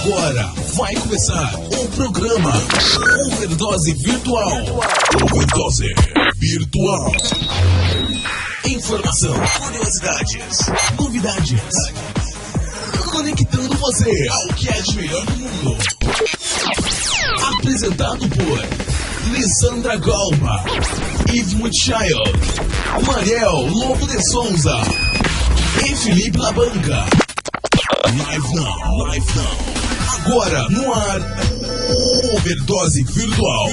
Agora vai começar o programa Overdose Virtual. Overdose Virtual. Informação, curiosidades, novidades. Conectando você ao que é de melhor do mundo. Apresentado por Lissandra Galba, Yves Mutschild, Mariel Lobo de Souza e Felipe Labanca. Live Now. Agora no ar, Overdose Virtual.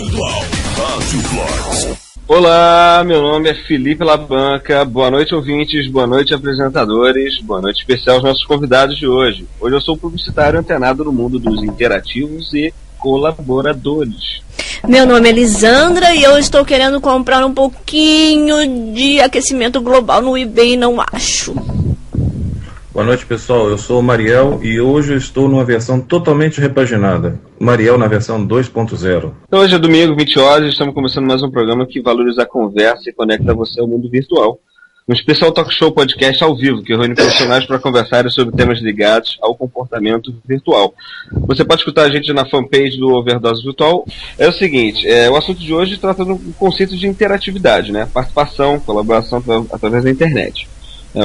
Olá, meu nome é Felipe Labanca. Boa noite, ouvintes. Boa noite, apresentadores. Boa noite especial aos nossos convidados de hoje. Hoje eu sou publicitário antenado no mundo dos interativos e colaboradores. Meu nome é Lisandra e eu estou querendo comprar um pouquinho de aquecimento global no eBay e não acho. Boa noite, pessoal. Eu sou o Mariel e hoje eu estou numa versão totalmente repaginada. Mariel na versão 2.0. Então, hoje é domingo, 20 horas, estamos começando mais um programa que valoriza a conversa e conecta você ao mundo virtual. Um especial talk show podcast ao vivo, que reúne profissionais para conversarem sobre temas ligados ao comportamento virtual. Você pode escutar a gente na fanpage do Overdose Virtual. É o seguinte, o assunto de hoje trata do conceito de interatividade, né? Participação, colaboração através da internet.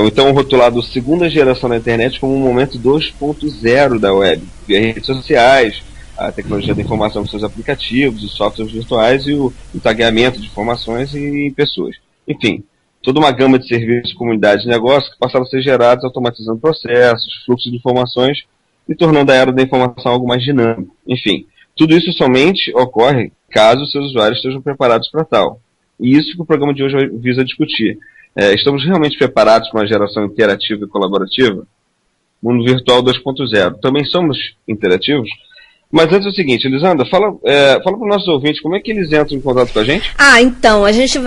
Então, rotulado segunda geração da internet como um momento 2.0 da web, via redes sociais, a tecnologia da informação com seus aplicativos, os softwares virtuais e o tagueamento de informações e pessoas. Enfim, toda uma gama de serviços, comunidades e negócios que passaram a ser gerados automatizando processos, fluxos de informações e tornando a era da informação algo mais dinâmico. Enfim, tudo isso somente ocorre caso os seus usuários estejam preparados para tal. E isso que o programa de hoje visa discutir. Estamos realmente preparados para uma geração interativa e colaborativa? Mundo Virtual 2.0. Também somos interativos? Mas antes é o seguinte, Elisandra, fala para os nossos ouvintes como é que eles entram em contato com a gente? Então, a gente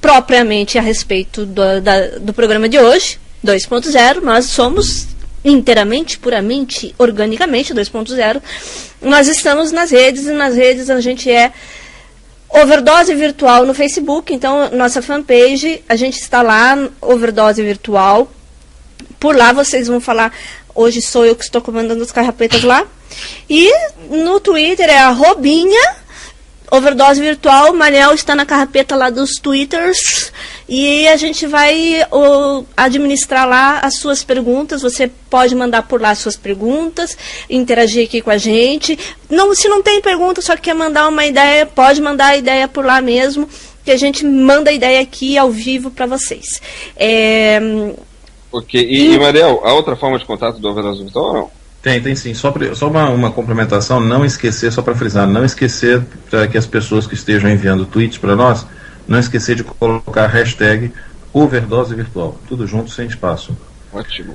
propriamente a respeito do programa de hoje, 2.0, nós somos inteiramente, puramente, organicamente 2.0. Nós estamos nas redes, e nas redes a gente é Overdose Virtual no Facebook, então nossa fanpage, a gente está lá, Overdose Virtual. Por lá vocês vão falar, hoje sou eu que estou comandando as carrapetas lá. E no Twitter é @Overdose Virtual, Mariel está na carrapeta lá dos Twitters. E a gente vai administrar lá as suas perguntas. Você pode mandar por lá as suas perguntas, interagir aqui com a gente. Se não tem pergunta, só quer mandar uma ideia, pode mandar a ideia por lá mesmo, que a gente manda a ideia aqui ao vivo para vocês. Ok, e Mariel, há outra forma de contato do Overdose Virtual ou não? Tem sim. Só uma complementação, não esquecer, só para frisar, não esquecer para que as pessoas que estejam enviando tweets para nós, não esquecer de colocar a hashtag Overdose Virtual. Tudo junto, sem espaço. Ótimo.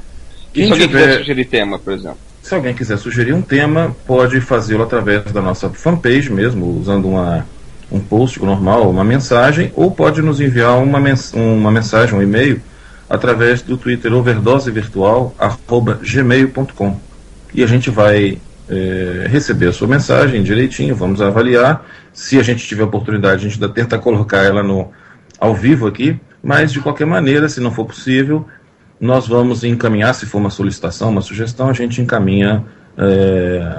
E se alguém quiser sugerir tema, por exemplo? Se alguém quiser sugerir um tema, pode fazê-lo através da nossa fanpage mesmo, usando um post normal, uma mensagem, ou pode nos enviar uma mensagem, um e-mail, através do Twitter overdosevirtual@gmail.com. E a gente vai receber a sua mensagem direitinho, vamos avaliar. Se a gente tiver oportunidade, a gente ainda tenta colocar ela ao vivo aqui, mas de qualquer maneira, se não for possível, nós vamos encaminhar, se for uma solicitação, uma sugestão, a gente encaminha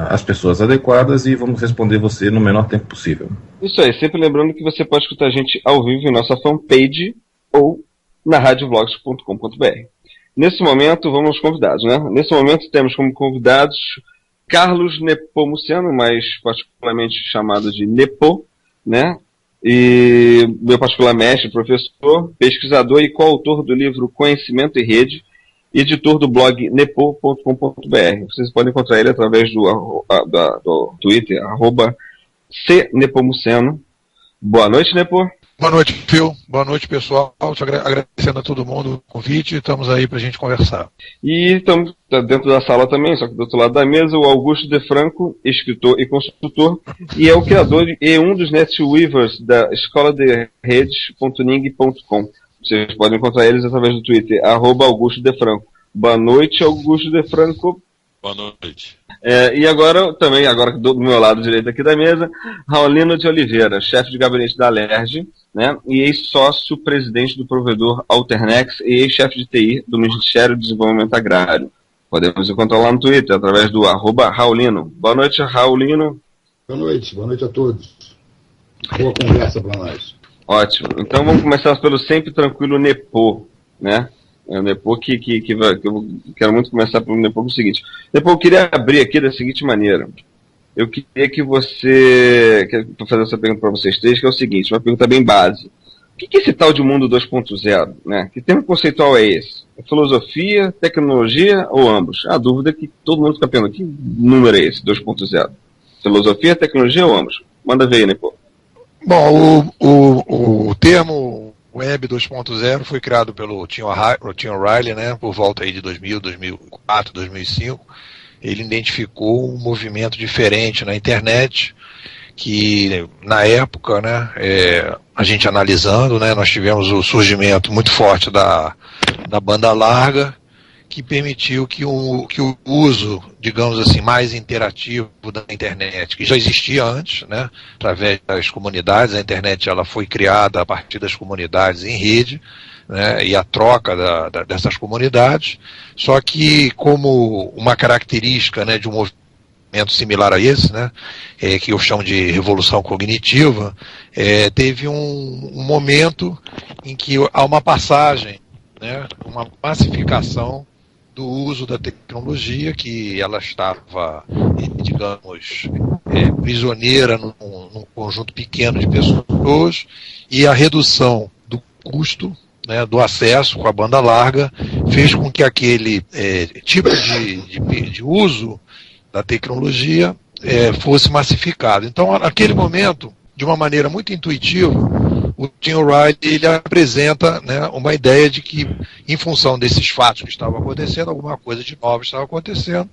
as pessoas adequadas e vamos responder você no menor tempo possível. Isso aí, sempre lembrando que você pode escutar a gente ao vivo em nossa fanpage ou na radiovlogs.com.br. Nesse momento, vamos aos convidados, né? Nesse momento temos como convidados Carlos Nepomuceno, mais particularmente chamado de Nepo, né? E meu particular mestre, professor, pesquisador e coautor do livro Conhecimento e Rede, editor do blog nepo.com.br. Vocês podem encontrar ele através do Twitter, @cnepomuceno. Boa noite, Nepo. Boa noite, Phil. Boa noite, pessoal. Agradecendo a todo mundo o convite. Estamos aí para a gente conversar. E estamos dentro da sala também, só que do outro lado da mesa, o Augusto De Franco, escritor e consultor, e é o criador e um dos NetWeavers da escola de redes.ning.com. Vocês podem encontrar eles através do Twitter, @Augusto De Franco. Boa noite, Augusto De Franco. Boa noite. E agora do meu lado direito aqui da mesa, Raulino de Oliveira, chefe de gabinete da Alerj, né, e ex-sócio-presidente do provedor Alternex e ex-chefe de TI do Ministério do Desenvolvimento Agrário. Podemos encontrar lá no Twitter, através do @Raulino. Boa noite, Raulino. Boa noite a todos. Boa conversa para nós. Ótimo. Então vamos começar pelo sempre tranquilo Nepo, né? É o Nepo que eu quero muito começar pelo Nepo, o seguinte. Nepo, eu queria abrir aqui da seguinte maneira. Eu queria que você... Estou fazendo essa pergunta para vocês três, que é o seguinte, uma pergunta bem base. O que é esse tal de mundo 2.0? Né? Que termo conceitual é esse? É filosofia, tecnologia ou ambos? A dúvida é que todo mundo fica pensando, que número é esse, 2.0? Filosofia, tecnologia ou ambos? Manda ver aí, Nepo. Bom, o termo Web 2.0 foi criado pelo Tim O'Reilly, né, por volta aí de 2000, 2004, 2005. Ele identificou um movimento diferente na internet, que na época, né, a gente analisando, né, nós tivemos o surgimento muito forte da banda larga, que permitiu que o uso, digamos assim, mais interativo da internet, que já existia antes, né, através das comunidades. A internet ela foi criada a partir das comunidades em rede, né, e a troca dessas comunidades, só que como uma característica, né, de um movimento similar a esse, né, que eu chamo de revolução cognitiva, teve um momento em que há uma passagem, né, uma massificação do uso da tecnologia, que ela estava, digamos, prisioneira num conjunto pequeno de pessoas, e a redução do custo, né, do acesso com a banda larga fez com que aquele tipo de uso da tecnologia fosse massificado. Então, naquele momento, de uma maneira muito intuitiva, o Tim O'Reilly ele apresenta, né, uma ideia de que, em função desses fatos que estavam acontecendo, alguma coisa de novo estava acontecendo,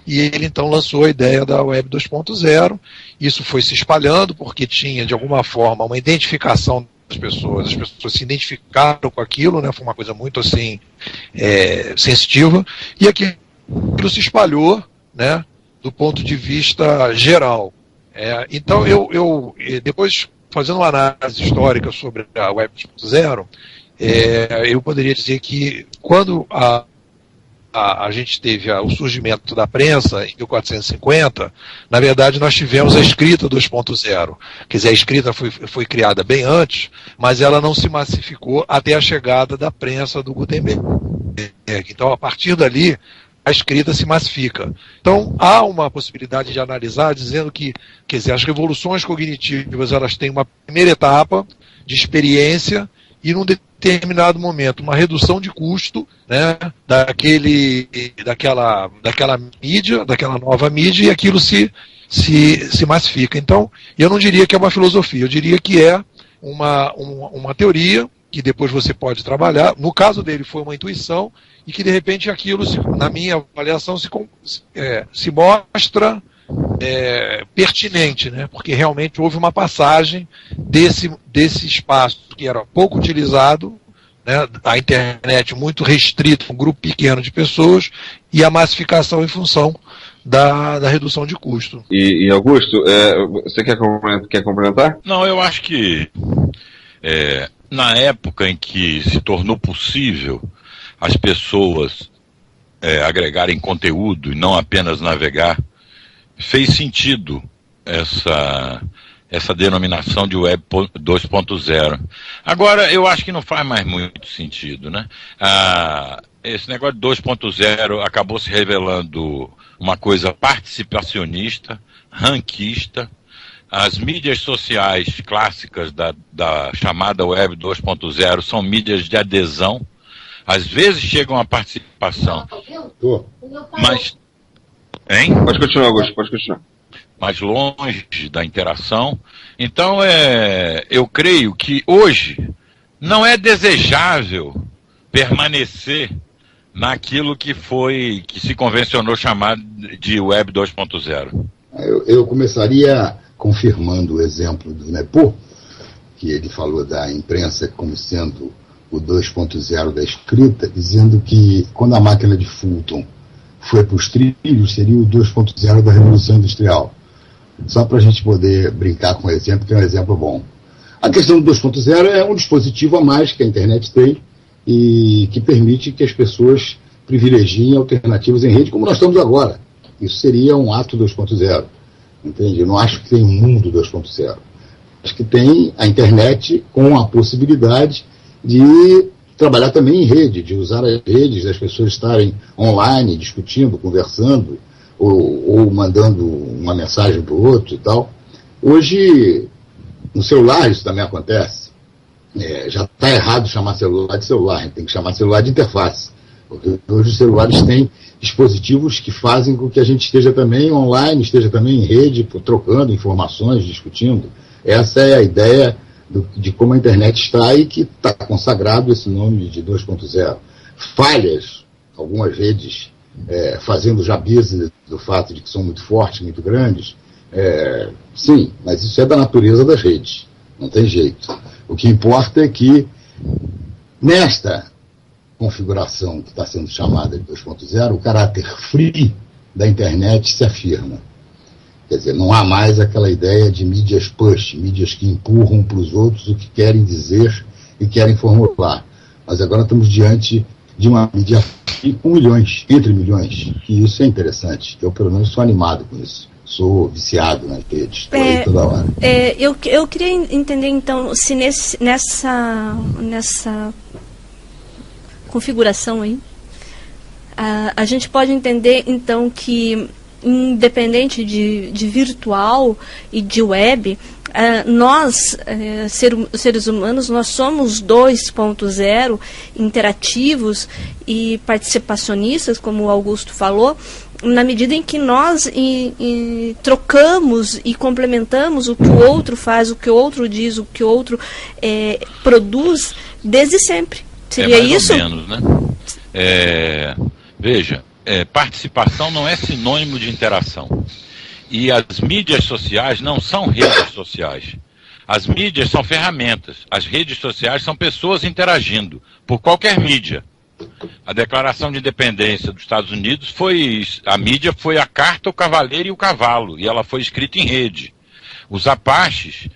e ele então lançou a ideia da Web 2.0. Isso foi se espalhando porque tinha, de alguma forma, uma identificação das pessoas, as pessoas se identificaram com aquilo, né, foi uma coisa muito assim, sensitiva, e aquilo se espalhou, né, do ponto de vista geral. Então, eu depois, fazendo uma análise histórica sobre a Web 2.0, eu poderia dizer que quando a gente teve o surgimento da prensa em 1450, na verdade nós tivemos a escrita 2.0. Quer dizer, a escrita foi criada bem antes, mas ela não se massificou até a chegada da prensa do Gutenberg. Então, a partir dali, a escrita se massifica. Então, há uma possibilidade de analisar dizendo que, quer dizer, as revoluções cognitivas elas têm uma primeira etapa de experiência e, num determinado momento, uma redução de custo, né, daquela mídia, daquela nova mídia, e aquilo se massifica. Então, eu não diria que é uma filosofia, eu diria que é uma teoria que depois você pode trabalhar. No caso dele foi uma intuição, e que de repente aquilo, na minha avaliação, se mostra pertinente, né? Porque realmente houve uma passagem desse espaço que era pouco utilizado, né, a internet muito restrita, um grupo pequeno de pessoas, e a massificação em função da redução de custo. E Augusto, você quer complementar? Não, eu acho que na época em que se tornou possível as pessoas agregarem conteúdo e não apenas navegar, fez sentido essa denominação de Web 2.0. Agora, eu acho que não faz mais muito sentido, né? Esse negócio de 2.0 acabou se revelando uma coisa participacionista, ranquista. As mídias sociais clássicas da chamada Web 2.0 são mídias de adesão. Às vezes chegam a participação, mas... Hein? Pode continuar, Augusto, pode continuar. Mais longe da interação. Então, eu creio que hoje não é desejável permanecer naquilo que se convencionou chamar de Web 2.0. Eu começaria confirmando o exemplo do Nepo, que ele falou da imprensa como sendo o 2.0 da escrita, dizendo que quando a máquina de Fulton foi para os trilhos, seria o 2.0 da Revolução Industrial. Só para a gente poder brincar com o exemplo, que é um exemplo bom. A questão do 2.0 é um dispositivo a mais que a internet tem e que permite que as pessoas privilegiem alternativas em rede, como nós estamos agora. Isso seria um ato 2.0. Entende? Eu não acho que tem um mundo 2.0. Acho que tem a internet com a possibilidade de trabalhar também em rede, de usar as redes, das pessoas estarem online, discutindo, conversando, ou mandando uma mensagem para o outro e tal. Hoje, no celular isso também acontece. Já está errado chamar celular de celular, a gente tem que chamar celular de interface. Porque hoje os celulares têm dispositivos que fazem com que a gente esteja também online, esteja também em rede, trocando informações, discutindo. Essa é a ideia de como a internet está e que está consagrado esse nome de 2.0. Falhas, algumas redes fazendo já business do fato de que são muito fortes, muito grandes, sim, mas isso é da natureza das redes, não tem jeito. O que importa é que nesta configuração que está sendo chamada de 2.0, o caráter free da internet se afirma. Quer dizer, não há mais aquela ideia de mídias push, mídias que empurram para os outros o que querem dizer e querem formular. Mas agora estamos diante de uma mídia free com milhões, entre milhões, e isso é interessante. Eu, pelo menos, sou animado com isso. Sou viciado nas redes, estou aí toda hora. Eu queria entender, então, se nessa configuração aí, a gente pode entender, então, que independente de virtual e de web, nós, seres humanos, nós somos 2.0 interativos e participacionistas, como o Augusto falou, na medida em que nós trocamos e complementamos o que o outro faz, o que o outro diz, o que o outro produz desde sempre. Seria mais isso? Ou menos, né? Veja, participação não é sinônimo de interação. E as mídias sociais não são redes sociais. As mídias são ferramentas. As redes sociais são pessoas interagindo por qualquer mídia. A Declaração de Independência dos Estados Unidos a mídia foi a carta, o cavaleiro e o cavalo, e ela foi escrita em rede. Os Apaches,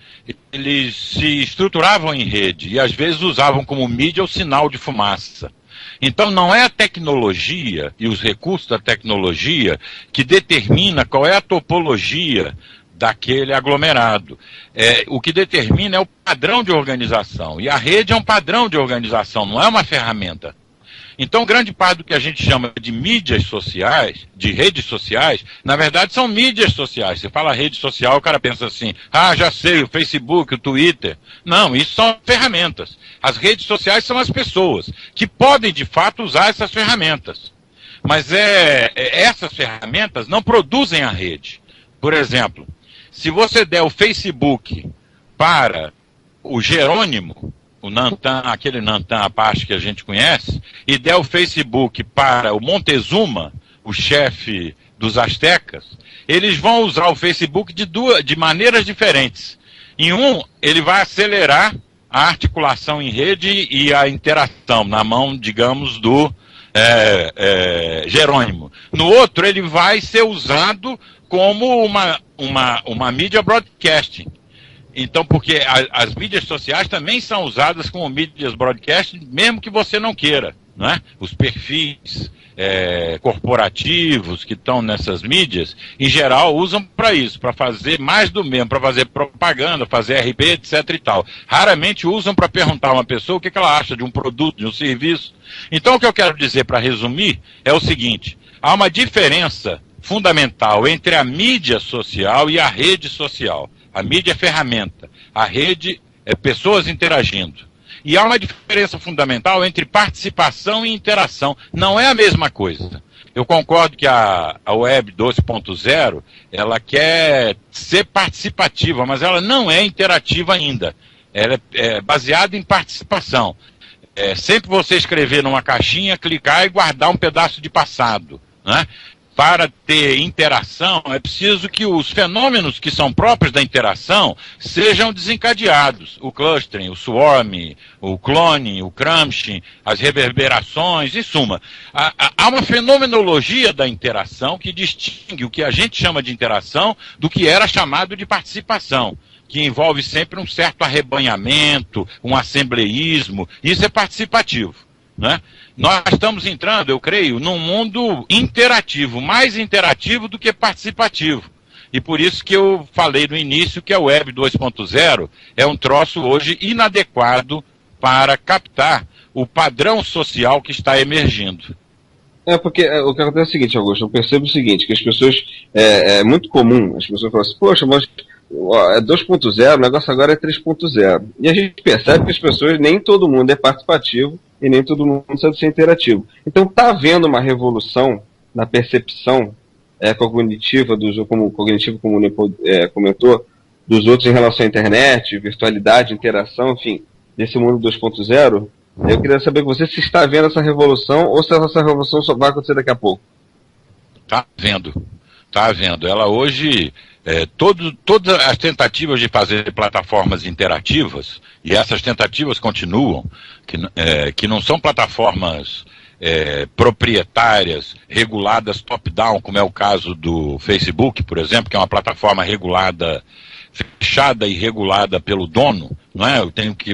eles se estruturavam em rede e às vezes usavam como mídia o sinal de fumaça. Então não é a tecnologia e os recursos da tecnologia que determina qual é a topologia daquele aglomerado. O que determina é o padrão de organização, e a rede é um padrão de organização, não é uma ferramenta. Então, grande parte do que a gente chama de mídias sociais, de redes sociais, na verdade são mídias sociais. Você fala rede social, o cara pensa assim, já sei, o Facebook, o Twitter. Não, isso são ferramentas. As redes sociais são as pessoas que podem, de fato, usar essas ferramentas. Mas essas ferramentas não produzem a rede. Por exemplo, se você der o Facebook para o Jerônimo, o Nantan, aquele Nantan Apache que a gente conhece, e der o Facebook para o Montezuma, o chefe dos astecas, eles vão usar o Facebook de maneiras diferentes. Em um, ele vai acelerar a articulação em rede e a interação na mão, digamos, do Jerônimo. No outro, ele vai ser usado como uma mídia broadcasting. Então, porque as mídias sociais também são usadas como mídias broadcast, mesmo que você não queira, não é? Os perfis corporativos que estão nessas mídias, em geral, usam para isso, para fazer mais do mesmo, para fazer propaganda, fazer RP, etc. e tal. Raramente usam para perguntar a uma pessoa o que ela acha de um produto, de um serviço. Então, o que eu quero dizer, para resumir, é o seguinte: há uma diferença fundamental entre a mídia social e a rede social. A mídia é ferramenta, a rede é pessoas interagindo. E há uma diferença fundamental entre participação e interação. Não é a mesma coisa. Eu concordo que a Web 2.0, ela quer ser participativa, mas ela não é interativa ainda. Ela é baseada em participação. Sempre você escrever numa caixinha, clicar e guardar um pedaço de passado, né? Para ter interação, é preciso que os fenômenos que são próprios da interação sejam desencadeados. O clustering, o swarm, o clone, o crunching, as reverberações, em suma. Há uma fenomenologia da interação que distingue o que a gente chama de interação do que era chamado de participação, que envolve sempre um certo arrebanhamento, um assembleísmo. Isso é participativo. né? Nós estamos entrando, eu creio, num mundo interativo, mais interativo do que participativo. E por isso que eu falei no início que a Web 2.0 é um troço hoje inadequado para captar o padrão social que está emergindo. Porque o que acontece é o seguinte, Augusto, eu percebo o seguinte, que as pessoas, é muito comum, as pessoas falam assim, poxa, mas é 2.0, o negócio agora é 3.0. E a gente percebe que as pessoas, nem todo mundo é participativo e nem todo mundo sabe ser interativo. Então está havendo uma revolução na percepção cognitiva, como o Cognitivo comentou, dos outros em relação à internet, virtualidade, interação, enfim, desse mundo 2.0. Eu queria saber com você se está vendo essa revolução ou se essa revolução só vai acontecer daqui a pouco. Está havendo. Ela hoje, todas as tentativas de fazer plataformas interativas, e essas tentativas continuam, que não são plataformas proprietárias, reguladas top-down, como é o caso do Facebook, por exemplo, que é uma plataforma regulada, fechada e regulada pelo dono, não é?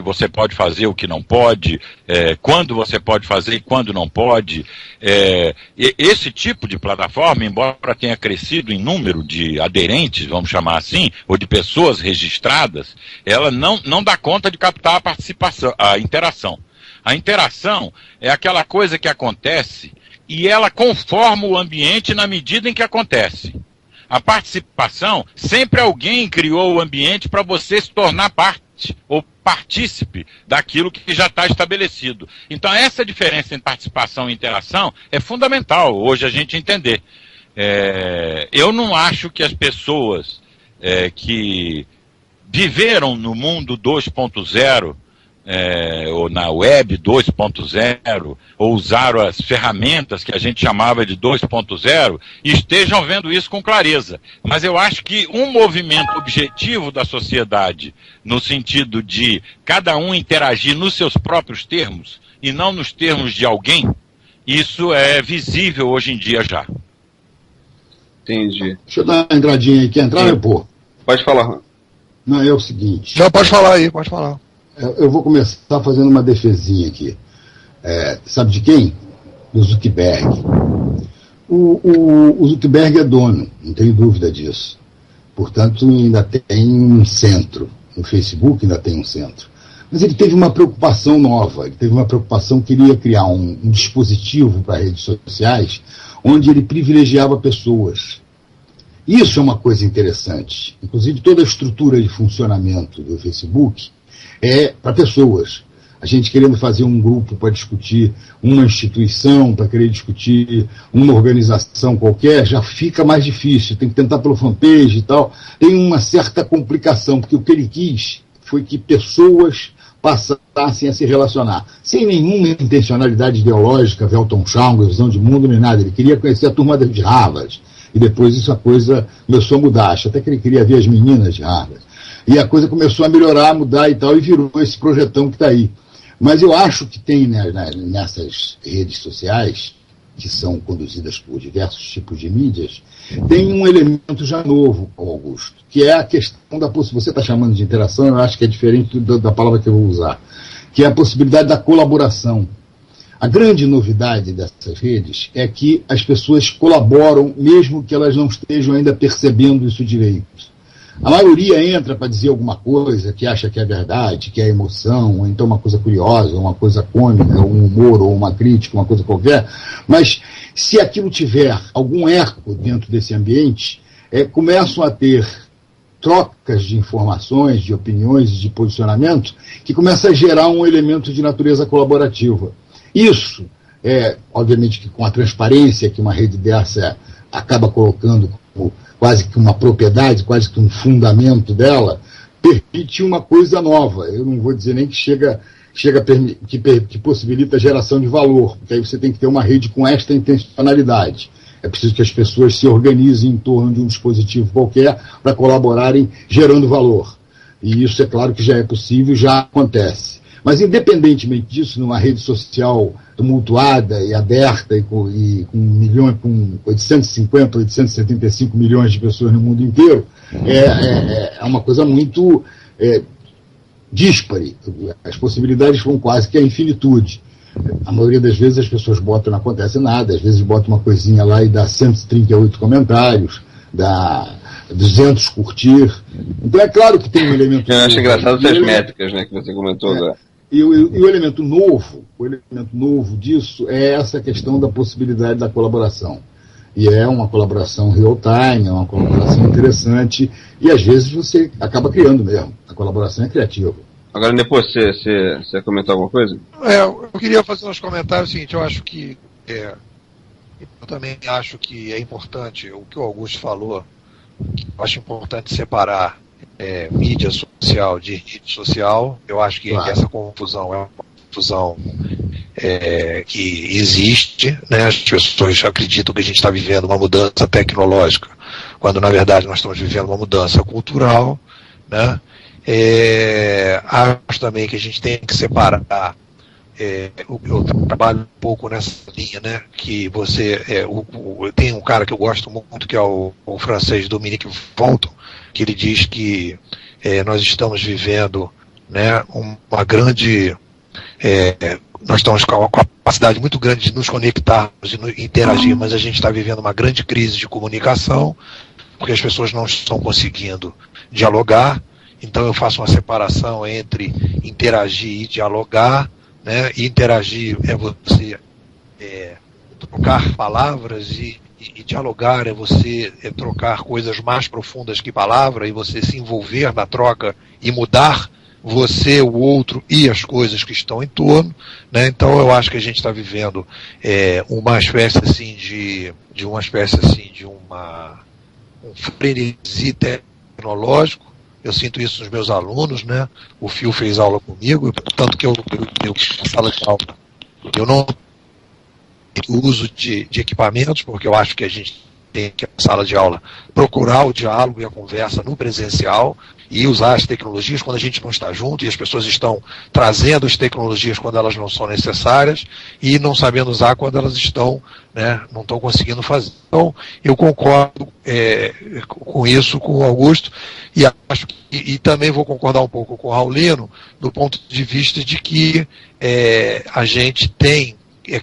Você pode fazer o que não pode, quando você pode fazer e quando não pode. Esse tipo de plataforma, embora tenha crescido em número de aderentes, vamos chamar assim, ou de pessoas registradas, ela não dá conta de captar a participação, a interação. A interação é aquela coisa que acontece e ela conforma o ambiente na medida em que acontece. A participação, sempre alguém criou o ambiente para você se tornar parte ou partícipe daquilo que já está estabelecido. Então essa diferença entre participação e interação é fundamental hoje a gente entender. Eu não acho que as pessoas que viveram no mundo 2.0, ou na Web 2.0, ou usaram as ferramentas que a gente chamava de 2.0, estejam vendo isso com clareza. Mas eu acho que um movimento objetivo da sociedade, no sentido de cada um interagir nos seus próprios termos, e não nos termos de alguém, isso é visível hoje em dia já. Entendi. Deixa eu dar uma entradinha aí. Quer entrar, pô? Pode falar. Não, é o seguinte. Já pode falar aí, pode falar. Eu vou começar fazendo uma defesinha aqui. Sabe de quem? Do Zuckerberg. O Zuckerberg é dono, não tenho dúvida disso. Portanto, ainda tem um centro. No Facebook ainda tem um centro. Mas ele teve uma preocupação nova. Ele teve uma preocupação que queria criar um dispositivo para redes sociais onde ele privilegiava pessoas. Isso é uma coisa interessante. Inclusive, toda a estrutura de funcionamento do Facebook é para pessoas. A gente querendo fazer um grupo para discutir uma instituição, para querer discutir uma organização qualquer, já fica mais difícil. Tem que tentar pelo fanpage e tal. Tem uma certa complicação, porque o que ele quis foi que pessoas passassem a se relacionar. Sem nenhuma intencionalidade ideológica, Welton Schaunger, visão de mundo, nem nada. Ele queria conhecer a turma de Harvard. E depois a coisa começou a mudar. Acho até que ele queria ver as meninas de Harvard. E a coisa começou a melhorar, a mudar e tal, e virou esse projetão que está aí. Mas eu acho que tem nessas redes sociais, que são conduzidas por diversos tipos de mídias, tem um elemento já novo, Augusto, que é a questão da possibilidade. Você está chamando de interação, eu acho que é diferente da palavra que eu vou usar, que é a possibilidade da colaboração. A grande novidade dessas redes é que as pessoas colaboram, mesmo que elas não estejam ainda percebendo isso direito. A maioria entra para dizer alguma coisa que acha que é verdade, que é emoção, ou então uma coisa curiosa, uma coisa cômica, um humor, ou uma crítica, uma coisa qualquer. Mas se aquilo tiver algum eco dentro desse ambiente, começam a ter trocas de informações, de opiniões e de posicionamento que começa a gerar um elemento de natureza colaborativa. Isso, obviamente que com a transparência que uma rede dessa acaba colocando como quase que uma propriedade, quase que um fundamento dela, permite uma coisa nova. Eu não vou dizer nem que que possibilita a geração de valor, porque aí você tem que ter uma rede com esta intencionalidade. É preciso que as pessoas se organizem em torno de um dispositivo qualquer para colaborarem gerando valor. E isso é claro que já é possível, já acontece. Mas, independentemente disso, numa rede social tumultuada e aberta e com 850, 875 milhões de pessoas no mundo inteiro, é uma coisa muito díspare. As possibilidades vão quase que à infinitude. A maioria das vezes as pessoas botam, não acontece nada, às vezes botam uma coisinha lá e dá 138 comentários, dá 200 curtir. Então é claro que tem um elemento... Eu acho engraçado essas métricas, né, que você comentou agora. E o elemento novo disso é essa questão da possibilidade da colaboração. E é uma colaboração real-time, é uma colaboração interessante, e às vezes você acaba criando mesmo. A colaboração é criativa. Agora, depois, você comentou alguma coisa? Eu queria fazer uns comentários. Seguinte, eu também acho que é importante o que o Augusto falou. Eu acho importante separar mídia social de rede social. Eu acho que essa confusão é uma confusão que existe, né? As pessoas acreditam que a gente está vivendo uma mudança tecnológica, quando na verdade nós estamos vivendo uma mudança cultural, né? Acho também que a gente tem que separar. Eu trabalho um pouco nessa linha, né? Que você tem um cara que eu gosto muito, que é o francês Dominique Fonton, que ele diz que nós estamos vivendo, né, uma grande nós estamos com uma capacidade muito grande de nos conectarmos e interagir, mas a gente está vivendo uma grande crise de comunicação, porque as pessoas não estão conseguindo dialogar. Então eu faço uma separação entre interagir e dialogar, né? E interagir é você trocar palavras e dialogar é você trocar coisas mais profundas que palavra, e você se envolver na troca e mudar você, o outro e as coisas que estão em torno, né? Então eu acho que a gente está vivendo uma espécie assim de um frenesi tecnológico. Eu sinto isso nos meus alunos, né? O Fio fez aula comigo, tanto que eu na sala de aula eu não uso de equipamentos, porque eu acho que a gente tem que, na sala de aula, procurar o diálogo e a conversa no presencial e usar as tecnologias quando a gente não está junto, e as pessoas estão trazendo as tecnologias quando elas não são necessárias e não sabendo usar quando elas estão, né, não estão conseguindo fazer. Então, eu concordo com isso, com o Augusto, e acho que, e também vou concordar um pouco com o Raulino, do ponto de vista de que a gente tem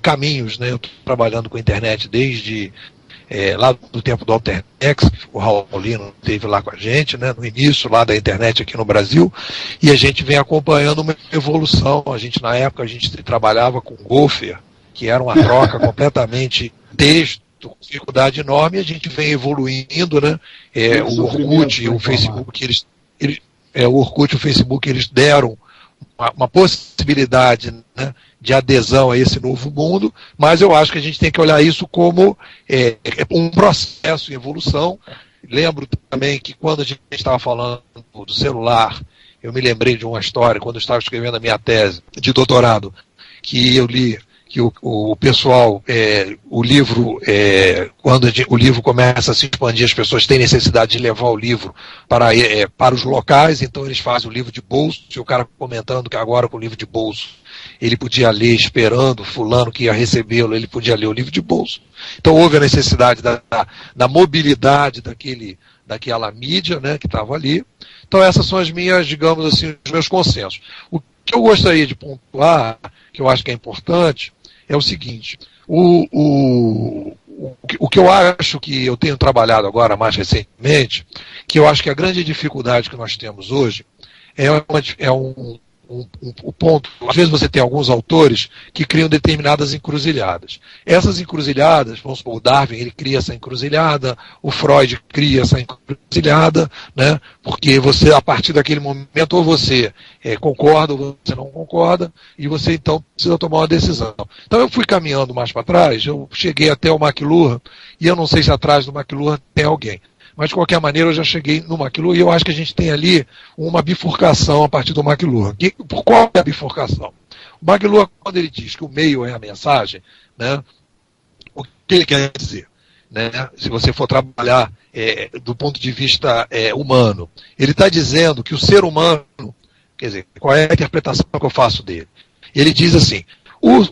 caminhos, né? Eu estou trabalhando com a internet desde lá do tempo do Alternex, o Raulino esteve lá com a gente, né, no início lá da internet aqui no Brasil, e a gente vem acompanhando uma evolução. Na época, a gente trabalhava com Gopher, que era uma troca completamente texto, com dificuldade enorme, e a gente vem evoluindo, né? O Orkut e o Facebook, o Orkut e o Facebook, eles deram uma possibilidade, né, de adesão a esse novo mundo, mas eu acho que a gente tem que olhar isso como um processo em evolução. Lembro também que quando a gente estava falando do celular, eu me lembrei de uma história, quando eu estava escrevendo a minha tese de doutorado, que eu li que o pessoal, o livro, quando o livro começa a se expandir, as pessoas têm necessidade de levar o livro para os locais, então eles fazem o livro de bolso, e o cara comentando que agora com o livro de bolso ele podia ler esperando fulano que ia recebê-lo, ele podia ler o livro de bolso. Então houve a necessidade da mobilidade daquela mídia, né, que estava ali. Então essas são as minhas, digamos assim, os meus consensos. O que eu gostaria de pontuar, que eu acho que é importante, é o seguinte: o que eu acho que eu tenho trabalhado agora mais recentemente, que eu acho que a grande dificuldade que nós temos hoje o ponto, às vezes você tem alguns autores que criam determinadas encruzilhadas. Essas encruzilhadas, vamos supor, o Darwin, ele cria essa encruzilhada, o Freud cria essa encruzilhada, né? Porque você, a partir daquele momento, ou você concorda ou você não concorda, e você então precisa tomar uma decisão. Então eu fui caminhando mais para trás, eu cheguei até o McLuhan, e eu não sei se atrás do McLuhan tem alguém. Mas, de qualquer maneira, eu já cheguei no McLuhan e eu acho que a gente tem ali uma bifurcação a partir do McLuhan. Por qual é a bifurcação? O McLuhan, quando ele diz que o meio é a mensagem, né, o que ele quer dizer? Né, se você for trabalhar do ponto de vista humano, ele está dizendo que o ser humano, quer dizer, qual é a interpretação que eu faço dele? Ele diz assim, o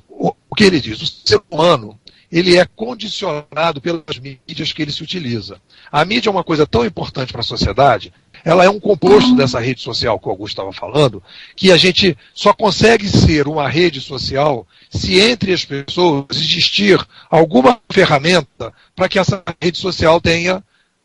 que ele diz? O ser humano, ele é condicionado pelas mídias que ele se utiliza. A mídia é uma coisa tão importante para a sociedade, ela é um composto dessa rede social que o Augusto estava falando, que a gente só consegue ser uma rede social se entre as pessoas existir alguma ferramenta para que essa rede social tenha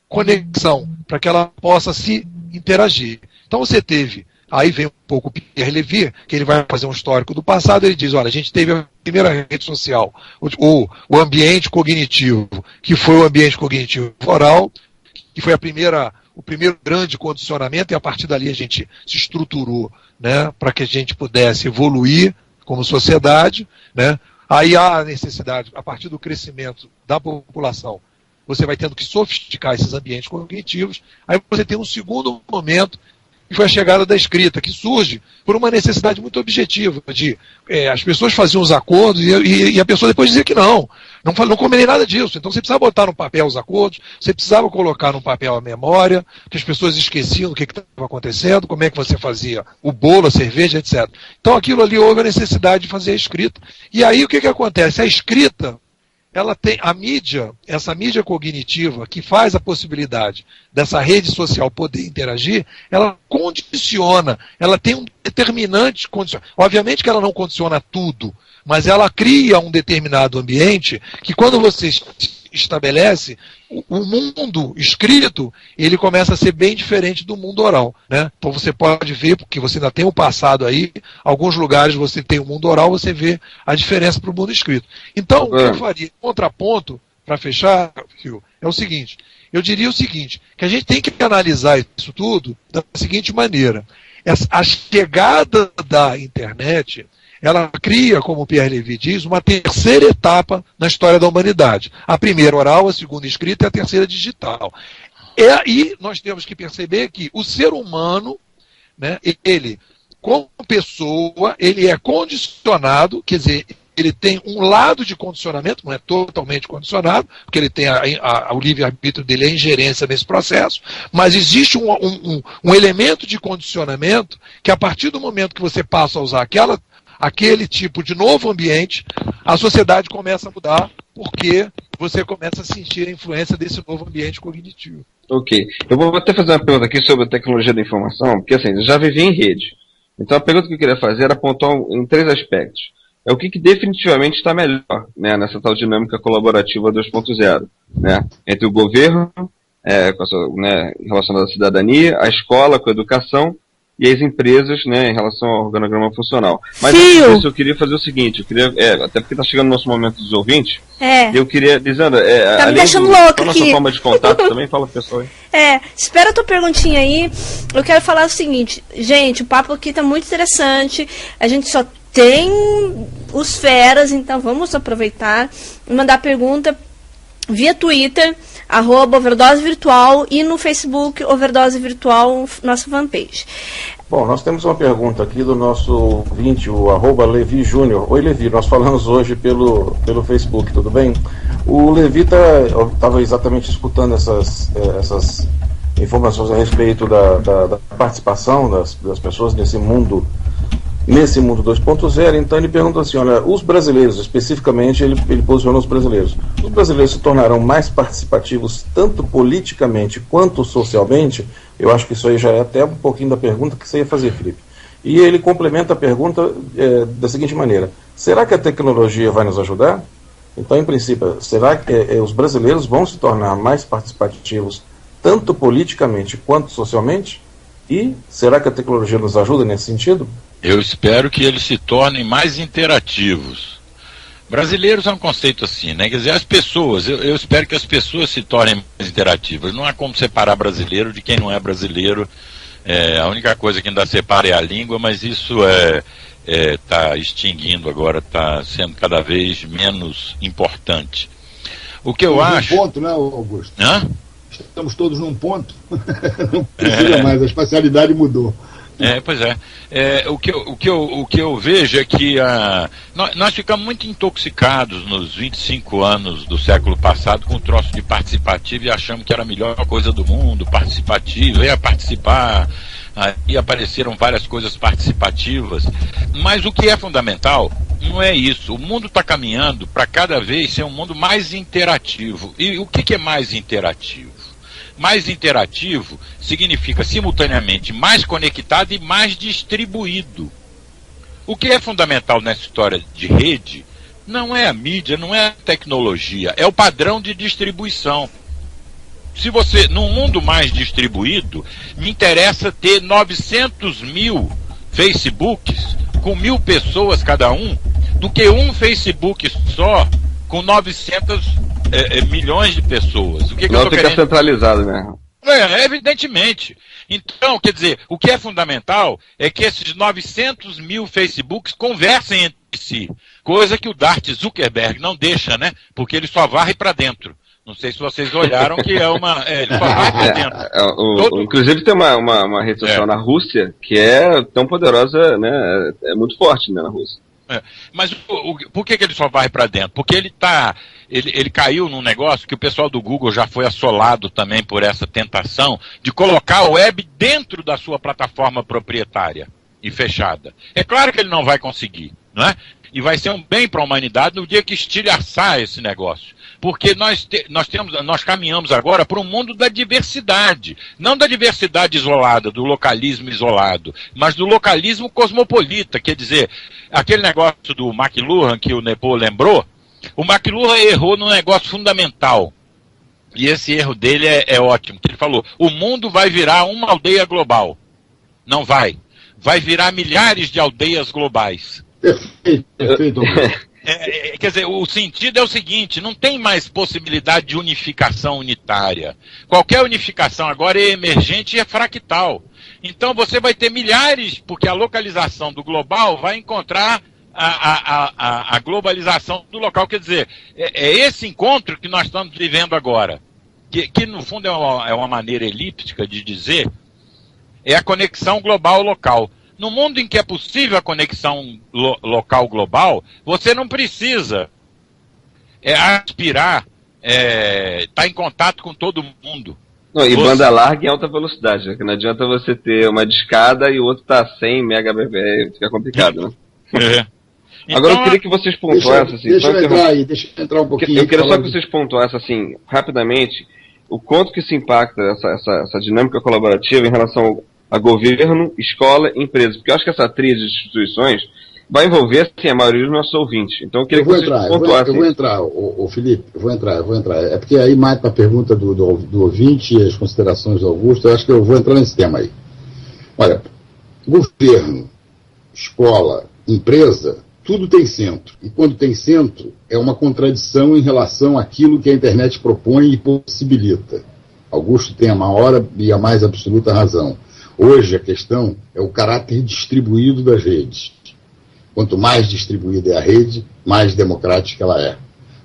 conexão, para que ela possa se interagir. Então você teve, aí vem um pouco o Pierre Levy, que ele vai fazer um histórico do passado, ele diz, olha, a gente teve a primeira rede social, o ambiente cognitivo, que foi o ambiente cognitivo oral, que foi o primeiro grande condicionamento, e a partir dali a gente se estruturou, né, para que a gente pudesse evoluir como sociedade, né. Aí há a necessidade, a partir do crescimento da população, você vai tendo que sofisticar esses ambientes cognitivos, aí você tem um segundo momento, que foi a chegada da escrita, que surge por uma necessidade muito objetiva, de as pessoas faziam os acordos e a pessoa depois dizia que não combinei nada disso, então você precisava botar no papel os acordos, você precisava colocar no papel a memória, que as pessoas esqueciam do que estava acontecendo, como é que você fazia o bolo, a cerveja, etc. Então aquilo ali houve a necessidade de fazer a escrita, e aí o que acontece? A escrita, ela tem a mídia, essa mídia cognitiva que faz a possibilidade dessa rede social poder interagir, ela condiciona, ela tem um determinante condicionamento. Obviamente que ela não condiciona tudo, mas ela cria um determinado ambiente que quando você estabelece, o mundo escrito, ele começa a ser bem diferente do mundo oral, né? Então você pode ver, porque você ainda tem o passado aí, alguns lugares você tem o mundo oral, você vê a diferença para o mundo escrito. Então, o que eu faria, contraponto, para fechar, Rio, é o seguinte, eu diria o seguinte, que a gente tem que analisar isso tudo da seguinte maneira, a chegada da internet, ela cria, como o Pierre Levy diz, uma terceira etapa na história da humanidade. A primeira oral, a segunda escrita e a terceira digital. E aí nós temos que perceber que o ser humano, né, ele, como pessoa, ele é condicionado, quer dizer, ele tem um lado de condicionamento, não é totalmente condicionado, porque ele tem o livre-arbítrio dele, a ingerência nesse processo, mas existe um elemento de condicionamento que a partir do momento que você passa a usar aquele tipo de novo ambiente, a sociedade começa a mudar, porque você começa a sentir a influência desse novo ambiente cognitivo. Ok. Eu vou até fazer uma pergunta aqui sobre a tecnologia da informação, porque assim, eu já vivi em rede. Então a pergunta que eu queria fazer era apontar em 3 aspectos. É o que definitivamente está melhor, né, nessa tal dinâmica colaborativa 2.0, né, entre o governo, relacionado à cidadania, a escola com a educação, e as empresas, né, em relação ao organograma funcional. Mas antes disso, eu queria fazer o seguinte, até porque está chegando o nosso momento dos ouvintes, eu queria, Lisandra, tá me deixando louca aqui. Nossa forma de contato também, fala pro pessoal aí. Espera a tua perguntinha aí, eu quero falar o seguinte, gente, o papo aqui está muito interessante, a gente só tem os feras, então vamos aproveitar e mandar pergunta via Twitter, @Overdose Virtual, e no Facebook, Overdose Virtual, nossa fanpage. Bom, nós temos uma pergunta aqui do nosso ouvinte, o @Levi Júnior. Oi, Levi, nós falamos hoje pelo Facebook, tudo bem? O Levi estava exatamente escutando essas informações a respeito da participação das pessoas nesse mundo 2.0, então ele pergunta assim, olha, os brasileiros, especificamente, ele posiciona os brasileiros se tornarão mais participativos tanto politicamente quanto socialmente? Eu acho que isso aí já é até um pouquinho da pergunta que você ia fazer, Felipe. E ele complementa a pergunta da seguinte maneira, será que a tecnologia vai nos ajudar? Então, em princípio, será que os brasileiros vão se tornar mais participativos tanto politicamente quanto socialmente? E será que a tecnologia nos ajuda nesse sentido? Eu espero que eles se tornem mais interativos. Brasileiros é um conceito assim, né? Quer dizer, as pessoas, eu espero que as pessoas se tornem mais interativas. Não há como separar brasileiro de quem não é brasileiro. A única coisa que ainda separa é a língua, mas isso está extinguindo agora, está sendo cada vez menos importante. O que eu acho... ponto, né, Augusto? Hã? Estamos todos num ponto. Não precisa mais, a espacialidade mudou. Pois é. O que eu vejo é que nós ficamos muito intoxicados nos 25 anos do século passado com o troço de participativo e achamos que era a melhor coisa do mundo, participativo, ia participar, aí apareceram várias coisas participativas, mas o que é fundamental não é isso. O mundo está caminhando para cada vez ser um mundo mais interativo. E o que é mais interativo? Mais interativo significa simultaneamente mais conectado e mais distribuído. O que é fundamental nessa história de rede não é a mídia, não é a tecnologia, é o padrão de distribuição. Se você, num mundo mais distribuído, me interessa ter 900 mil Facebooks com 1.000 pessoas cada um, do que um Facebook só com 900 milhões de pessoas. O que não, tem que ser centralizado mesmo. Evidentemente. Então, quer dizer, o que é fundamental é que esses 900 mil Facebooks conversem entre si, coisa que o Darth Zuckerberg não deixa, né? Porque ele só varre para dentro. Não sei se vocês olharam que é uma... ele só varre para dentro. Inclusive tem uma rede social na Rússia que é tão poderosa, né? É muito forte, né, na Rússia. Mas por que ele só vai para dentro? Porque ele caiu num negócio que o pessoal do Google já foi assolado também por essa tentação de colocar a web dentro da sua plataforma proprietária e fechada. É claro que ele não vai conseguir, não é? E vai ser um bem para a humanidade no dia que estilhaçar esse negócio. Porque nós caminhamos agora para um mundo da diversidade. Não da diversidade isolada, do localismo isolado, mas do localismo cosmopolita. Quer dizer, aquele negócio do McLuhan que o Nepo lembrou, o McLuhan errou num negócio fundamental. E esse erro dele é ótimo. Que ele falou, o mundo vai virar uma aldeia global. Não vai. Vai virar milhares de aldeias globais. Perfeito. Quer dizer, o sentido é o seguinte, não tem mais possibilidade de unificação unitária. Qualquer unificação agora é emergente e é fractal. Então você vai ter milhares, porque a localização do global vai encontrar a globalização do local. Quer dizer, é esse encontro que nós estamos vivendo agora, que no fundo é uma maneira elíptica de dizer, é a conexão global-local. No mundo em que é possível a conexão local-global, você não precisa aspirar, estar em contato com todo mundo. Não, e banda larga em alta velocidade, né? Que não adianta você ter uma discada e o outro tá 100 Mbps, fica complicado, né? Então, agora eu queria que vocês pontuassem assim. Deixa eu entrar um pouquinho. Eu queria só que vocês pontuassem assim, rapidamente, o quanto que se impacta essa dinâmica colaborativa em relação a governo, escola e empresa. Porque eu acho que essa tríade de instituições vai envolver, assim, a maioria dos nossos ouvintes. Então eu queria que vocês pontuassem. Eu vou entrar, Felipe, eu vou entrar. É porque aí mata a pergunta do ouvinte e as considerações do Augusto. Eu acho que eu vou entrar nesse tema aí. Olha, governo, escola, empresa, tudo tem centro. E quando tem centro, é uma contradição em relação àquilo que a internet propõe e possibilita. Augusto tem a maior e a mais absoluta razão. Hoje a questão é o caráter distribuído das redes. Quanto mais distribuída é a rede, mais democrática ela é.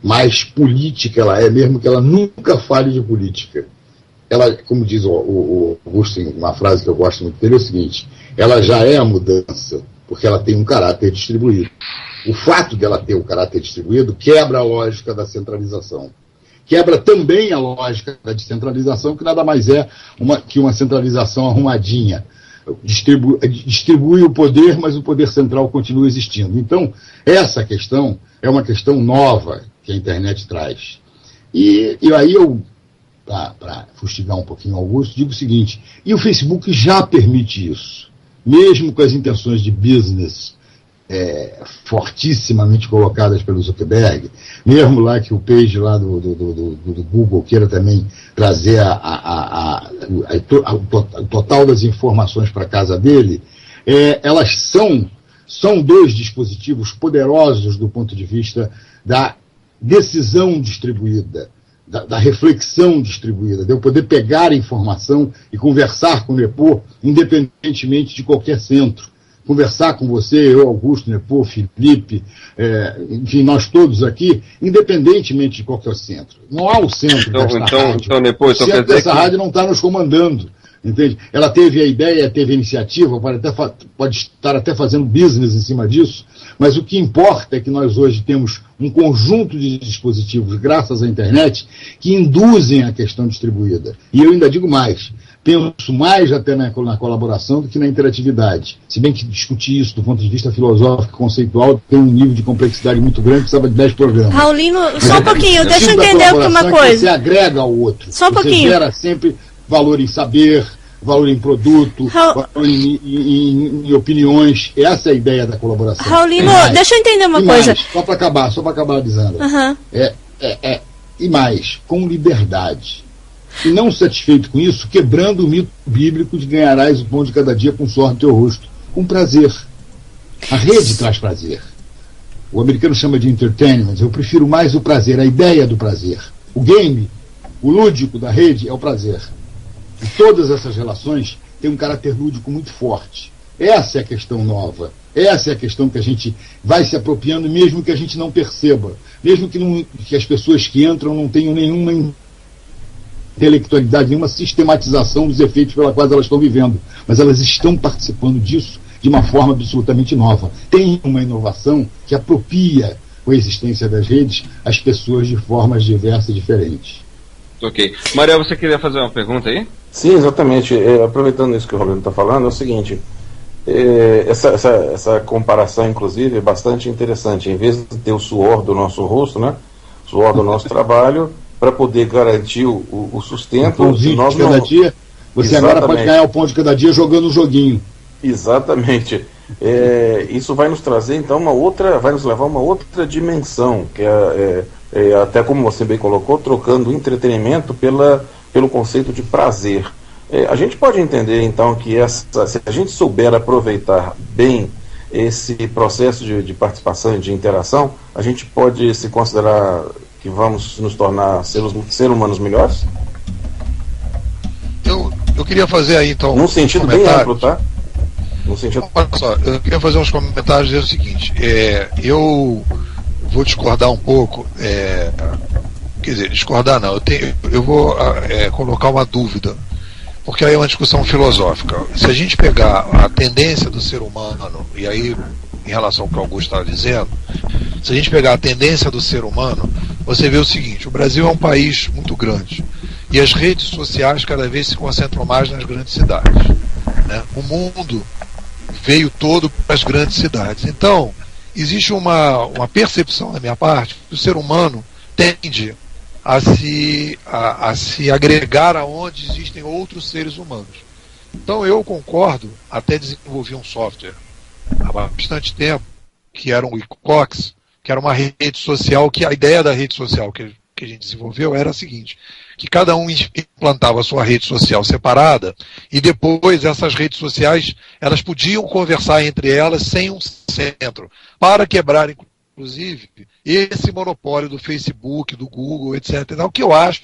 Mais política ela é, mesmo que ela nunca fale de política. Ela, como diz o Augusto, uma frase que eu gosto muito dele, é o seguinte: ela já é a mudança, porque ela tem um caráter distribuído. O fato dela ter o caráter distribuído quebra a lógica da centralização. Quebra também a lógica da descentralização, que nada mais é que uma centralização arrumadinha. Distribui o poder, mas o poder central continua existindo. Então, essa questão é uma questão nova que a internet traz. E aí eu, para fustigar um pouquinho o Augusto, digo o seguinte: e o Facebook já permite isso, mesmo com as intenções de business fortissimamente colocadas pelo Zuckerberg, mesmo lá que o page lá do Google queira também trazer o total das informações para a casa dele, elas são dois dispositivos poderosos do ponto de vista da decisão distribuída, da reflexão distribuída, de eu poder pegar a informação e conversar com o Nepo independentemente de qualquer centro. Conversar com você, eu, Augusto, Nepo, Felipe, enfim, nós todos aqui, independentemente de qualquer centro. Não há o centro desta rádio. Nepo, o centro dessa rádio não está nos comandando, entende? Ela teve a ideia, teve a iniciativa, pode estar até fazendo business em cima disso, mas o que importa é que nós hoje temos um conjunto de dispositivos, graças à internet, que induzem a questão distribuída. E eu ainda digo mais: penso mais até na colaboração do que na interatividade. Se bem que discutir isso do ponto de vista filosófico e conceitual tem um nível de complexidade muito grande, precisava de 10 programas. Raulino, só um pouquinho, deixa eu entender uma coisa. Você agrega ao outro. Só um pouquinho. Você gera sempre valor em saber, valor em produto, valor em opiniões. Essa é a ideia da colaboração. Raulino, deixa eu entender uma coisa. Só para acabar dizendo. E mais, com liberdade. E não satisfeito com isso, quebrando o mito bíblico de ganharás o pão de cada dia com suor no teu rosto. Com prazer. A rede traz prazer. O americano chama de entertainment. Eu prefiro mais o prazer, a ideia do prazer. O game, o lúdico da rede é o prazer. E todas essas relações têm um caráter lúdico muito forte. Essa é a questão nova. Essa é a questão que a gente vai se apropriando, mesmo que a gente não perceba. Mesmo que as pessoas que entram não tenham nenhuma intelectualidade, nenhuma sistematização dos efeitos pelos quais elas estão vivendo. Mas elas estão participando disso de uma forma absolutamente nova. Tem uma inovação que apropria com a existência das redes as pessoas de formas diversas e diferentes. Ok. Mariel, você queria fazer uma pergunta aí? Sim, exatamente. Aproveitando isso que o Rolando está falando, é o seguinte, essa comparação, inclusive, é bastante interessante. Em vez de ter o suor do nosso rosto, né, suor do nosso trabalho, para poder garantir o sustento, nós de cada dia, você agora pode ganhar o pão de cada dia jogando um joguinho. Exatamente. Isso vai nos trazer, então, vai nos levar a uma outra dimensão, que até como você bem colocou, trocando o entretenimento pelo conceito de prazer. A gente pode entender, então, que se a gente souber aproveitar bem esse processo de participação e de interação, a gente pode se considerar que vamos nos tornar seres humanos melhores? Eu queria fazer aí, então, num sentido bem amplo, tá? No sentido... Olha só, eu queria fazer uns comentários e dizer o seguinte, eu vou discordar um pouco, quer dizer, discordar não, eu vou colocar uma dúvida, porque aí é uma discussão filosófica. Se a gente pegar a tendência do ser humano, e aí em relação ao que o Augusto estava dizendo, se a gente pegar a tendência do ser humano, você vê o seguinte, o Brasil é um país muito grande, e as redes sociais cada vez se concentram mais nas grandes cidades, né? O mundo veio todo para as grandes cidades. Então, existe uma percepção da minha parte que o ser humano tende a se agregar aonde existem outros seres humanos. Então eu concordo, até desenvolvi um software há bastante tempo, que era um Wicox, que era uma rede social, que a ideia da rede social que a gente desenvolveu era a seguinte, que cada um implantava a sua rede social separada, e depois essas redes sociais, elas podiam conversar entre elas sem um centro, para quebrar, inclusive, esse monopólio do Facebook, do Google, etc. O que eu acho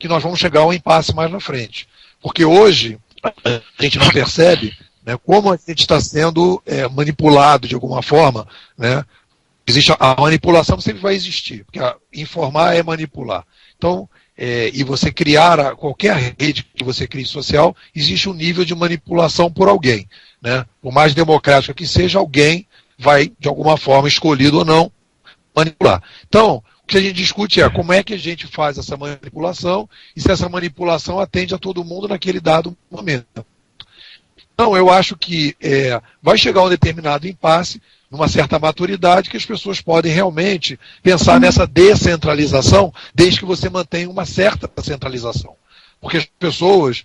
que nós vamos chegar a um impasse mais na frente. Porque hoje, a gente não percebe, né, como a gente está sendo manipulado de alguma forma, né? Existe a manipulação, sempre vai existir, porque informar é manipular. Então, e você criar qualquer rede que você crie social, existe um nível de manipulação por alguém, né? Por mais democrática que seja, alguém vai, de alguma forma, escolhido ou não, manipular. Então, o que a gente discute é como é que a gente faz essa manipulação e se essa manipulação atende a todo mundo naquele dado momento. Então, eu acho que vai chegar um determinado impasse, numa certa maturidade, que as pessoas podem realmente pensar nessa descentralização, desde que você mantenha uma certa centralização. Porque as pessoas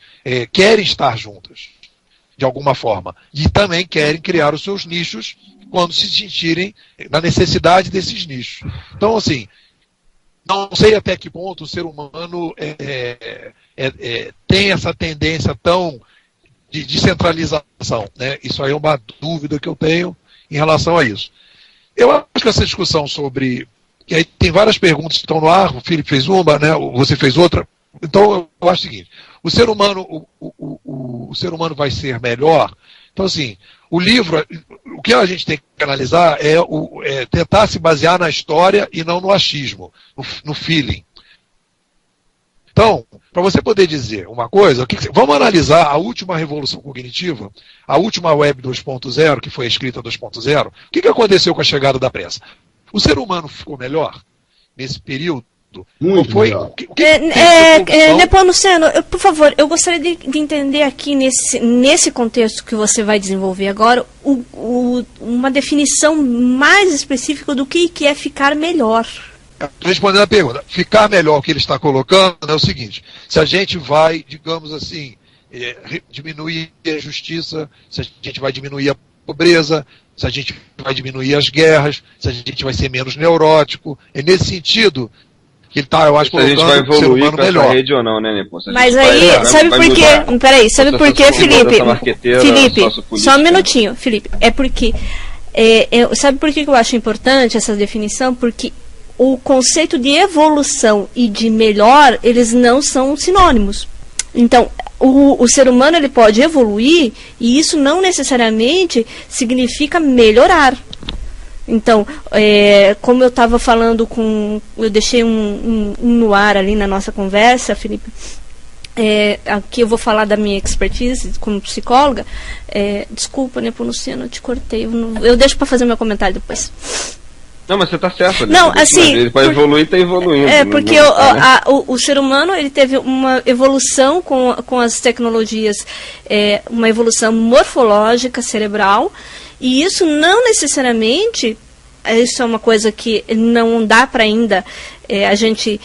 querem estar juntas, de alguma forma, e também querem criar os seus nichos quando se sentirem na necessidade desses nichos. Então, assim, não sei até que ponto o ser humano tem essa tendência tão de centralização, né? Isso aí é uma dúvida que eu tenho em relação a isso. Eu acho que essa discussão sobre... E aí tem várias perguntas que estão no ar, o Felipe fez uma, né? Você fez outra. Então, eu acho o seguinte, o ser humano, o ser humano vai ser melhor. Então, assim, o livro, o que a gente tem que analisar é tentar se basear na história e não no achismo, no feeling. Então, para você poder dizer uma coisa, vamos analisar a última revolução cognitiva, a última web 2.0, que foi a escrita 2.0. O que aconteceu com a chegada da prensa? O ser humano ficou melhor nesse período? Muito foi melhor. Nepomuceno, por favor, eu gostaria de entender aqui nesse contexto que você vai desenvolver agora uma definição mais específica do que é ficar melhor. Respondendo a pergunta, ficar melhor, o que ele está colocando é o seguinte: se a gente vai, digamos assim, diminuir a injustiça, se a gente vai diminuir a pobreza, se a gente vai diminuir as guerras, se a gente vai ser menos neurótico, é nesse sentido que ele está, eu acho, colocando a gente vai o ser humano evoluir melhor. essa rede ou não, né, Nepo? Mas aí, sabe por quê? Peraí, sabe por quê, Felipe? Felipe, só um minutinho, Felipe. É porque, sabe por que eu acho importante essa definição? Porque o conceito de evolução e de melhor, eles não são sinônimos. Então, o ser humano ele pode evoluir e isso não necessariamente significa melhorar. Então, como eu estava falando eu deixei um no ar ali na nossa conversa, Felipe, aqui eu vou falar da minha expertise como psicóloga. Desculpa, Nepomuceno, eu te cortei. Eu deixo para fazer meu comentário depois. Não, mas você está certo. Não, assim, ele pode evoluir e está evoluindo. Porque o ser humano ele teve uma evolução com as tecnologias, uma evolução morfológica, cerebral, e isso não necessariamente, isso é uma coisa que não dá para ainda a gente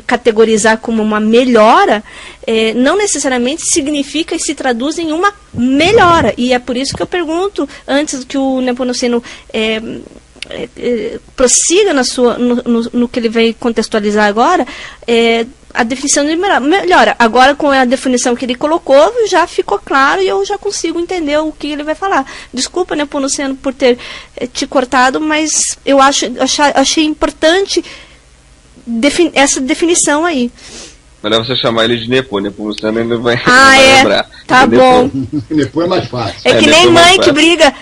categorizar como uma melhora, não necessariamente significa e se traduz em uma melhora. E é por isso que eu pergunto, antes que o Nepomuceno prossiga no que ele vai contextualizar agora, a definição de melhora. Agora, com a definição que ele colocou, já ficou claro e eu já consigo entender o que ele vai falar. Desculpa, Nepomuceno, por ter te cortado, mas eu achei importante essa definição aí. Melhor você chamar ele de Nepo, Nepomuceno ele vai lembrar. Tá bom. Nepo é mais fácil. É que nem mãe que briga.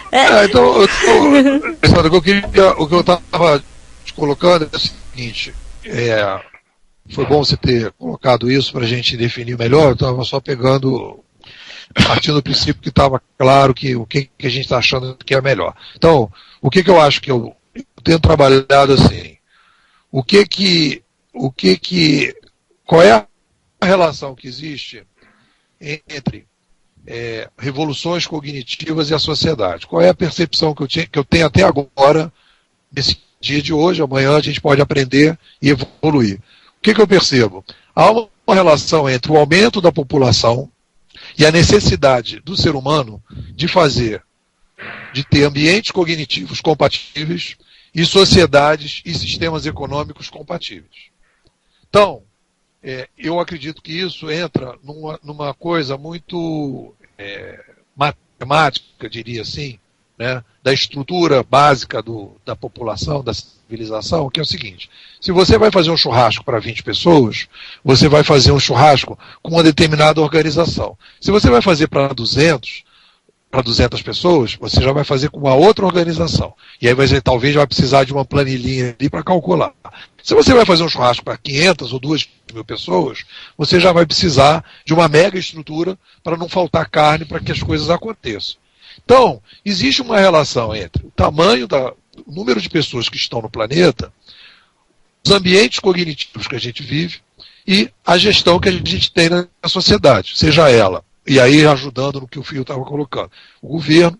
Então, o que eu estava te colocando é o seguinte: foi bom você ter colocado isso para a gente definir melhor. Eu estava só partindo do princípio que estava claro o que a gente está achando que é melhor. Então, o que eu acho que eu tenho trabalhado assim? Qual é a relação que existe entre revoluções cognitivas e a sociedade? Qual é a percepção que eu tenho até agora, nesse dia de hoje? Amanhã a gente pode aprender e evoluir. O que eu percebo? Há uma relação entre o aumento da população e a necessidade do ser humano de ter ambientes cognitivos compatíveis e sociedades e sistemas econômicos compatíveis. Então, eu acredito que isso entra numa coisa muito matemática, diria assim, né, da estrutura básica da população, da civilização, que é o seguinte: se você vai fazer um churrasco para 20 pessoas, você vai fazer um churrasco com uma determinada organização. Se você vai fazer para 200 pessoas, você já vai fazer com uma outra organização. E aí talvez vai precisar de uma planilhinha ali para calcular. Se você vai fazer um churrasco para 500 ou 2.000 pessoas, você já vai precisar de uma mega estrutura para não faltar carne para que as coisas aconteçam. Então, existe uma relação entre o tamanho o número de pessoas que estão no planeta, os ambientes cognitivos que a gente vive e a gestão que a gente tem na sociedade, seja ela, e aí ajudando no que o Fio estava colocando, o governo,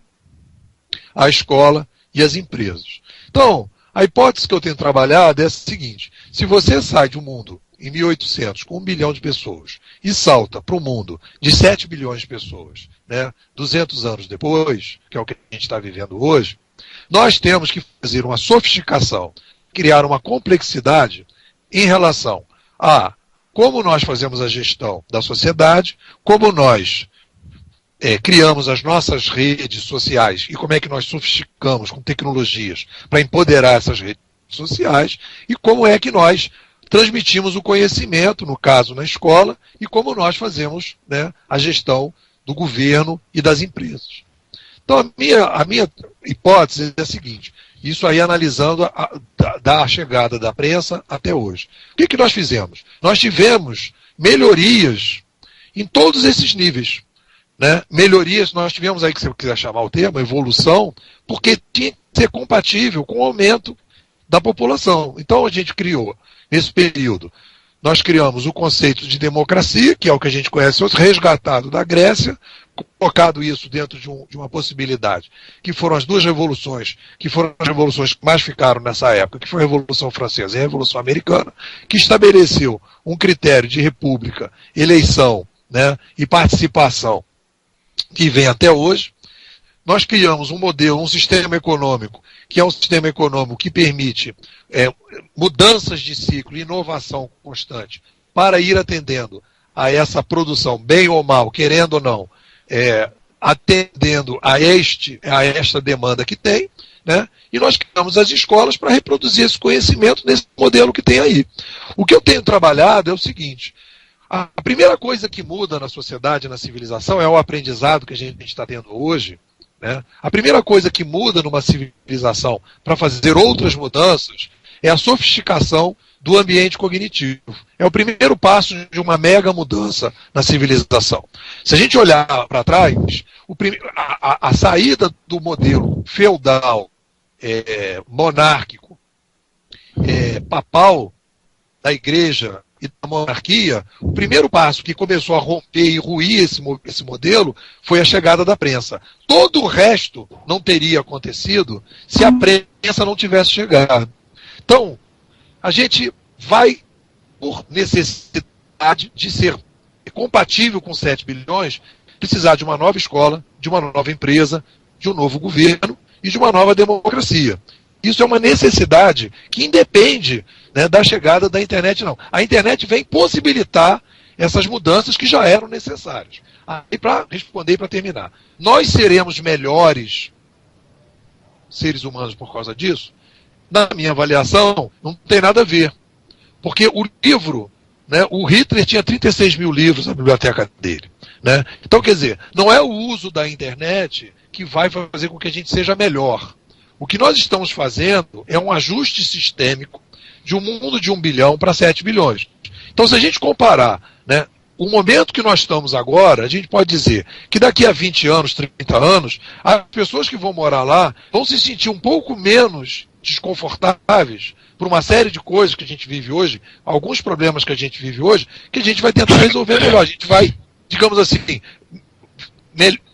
a escola e as empresas. Então, a hipótese que eu tenho trabalhado é a seguinte: se você sai de um mundo em 1800 com 1 bilhão de pessoas e salta para um mundo de 7 bilhões de pessoas, né, 200 anos depois, que é o que a gente está vivendo hoje, nós temos que fazer uma sofisticação, criar uma complexidade em relação a como nós fazemos a gestão da sociedade, como nós criamos as nossas redes sociais e como é que nós sofisticamos com tecnologias para empoderar essas redes sociais e como é que nós transmitimos o conhecimento, no caso na escola, e como nós fazemos, né, a gestão do governo e das empresas. Então a minha hipótese é a seguinte: isso aí analisando da chegada da prensa até hoje. O que nós fizemos? Nós tivemos melhorias em todos esses níveis. Né? Melhorias, nós tivemos aí, que você quiser chamar o termo, evolução, porque tinha que ser compatível com o aumento da população. Então a gente criou, nesse período, nós criamos o conceito de democracia, que é o que a gente conhece hoje, resgatado da Grécia, colocado isso dentro de uma possibilidade, que foram as duas revoluções, que foram as revoluções que mais ficaram nessa época, que foi a Revolução Francesa e a Revolução Americana, que estabeleceu um critério de república, eleição, né, e participação, que vem até hoje. Nós criamos um modelo, um sistema econômico, que é um sistema econômico que permite mudanças de ciclo e inovação constante para ir atendendo a essa produção, bem ou mal, querendo ou não, atendendo a esta demanda que tem, né? E nós criamos as escolas para reproduzir esse conhecimento nesse modelo que tem aí. O que eu tenho trabalhado é o seguinte: a primeira coisa que muda na sociedade, na civilização, é o aprendizado que a gente está tendo hoje, né? A primeira coisa que muda numa civilização para fazer outras mudanças é a sofisticação do ambiente cognitivo. É o primeiro passo de uma mega mudança na civilização. Se a gente olhar para trás, a saída do modelo feudal, monárquico, papal, da igreja e da monarquia, o primeiro passo que começou a romper e ruir esse modelo foi a chegada da prensa. Todo o resto não teria acontecido se a prensa não tivesse chegado. Então, a gente vai, por necessidade de ser compatível com 7 bilhões, precisar de uma nova escola, de uma nova empresa, de um novo governo e de uma nova democracia. Isso é uma necessidade que independe, né, da chegada da internet, não. A internet vem possibilitar essas mudanças que já eram necessárias. E para responder e para terminar, nós seremos melhores seres humanos por causa disso? Na minha avaliação, não tem nada a ver. Porque o livro, né, o Hitler tinha 36 mil livros na biblioteca dele. Né? Então, quer dizer, não é o uso da internet que vai fazer com que a gente seja melhor. O que nós estamos fazendo é um ajuste sistêmico de um mundo de 1 bilhão para 7 bilhões. Então, se a gente comparar, né, o momento que nós estamos agora, a gente pode dizer que daqui a 20 anos, 30 anos, as pessoas que vão morar lá vão se sentir um pouco menos desconfortáveis por uma série de coisas que a gente vive hoje, alguns problemas que a gente vive hoje, que a gente vai tentar resolver melhor. A gente vai, digamos assim,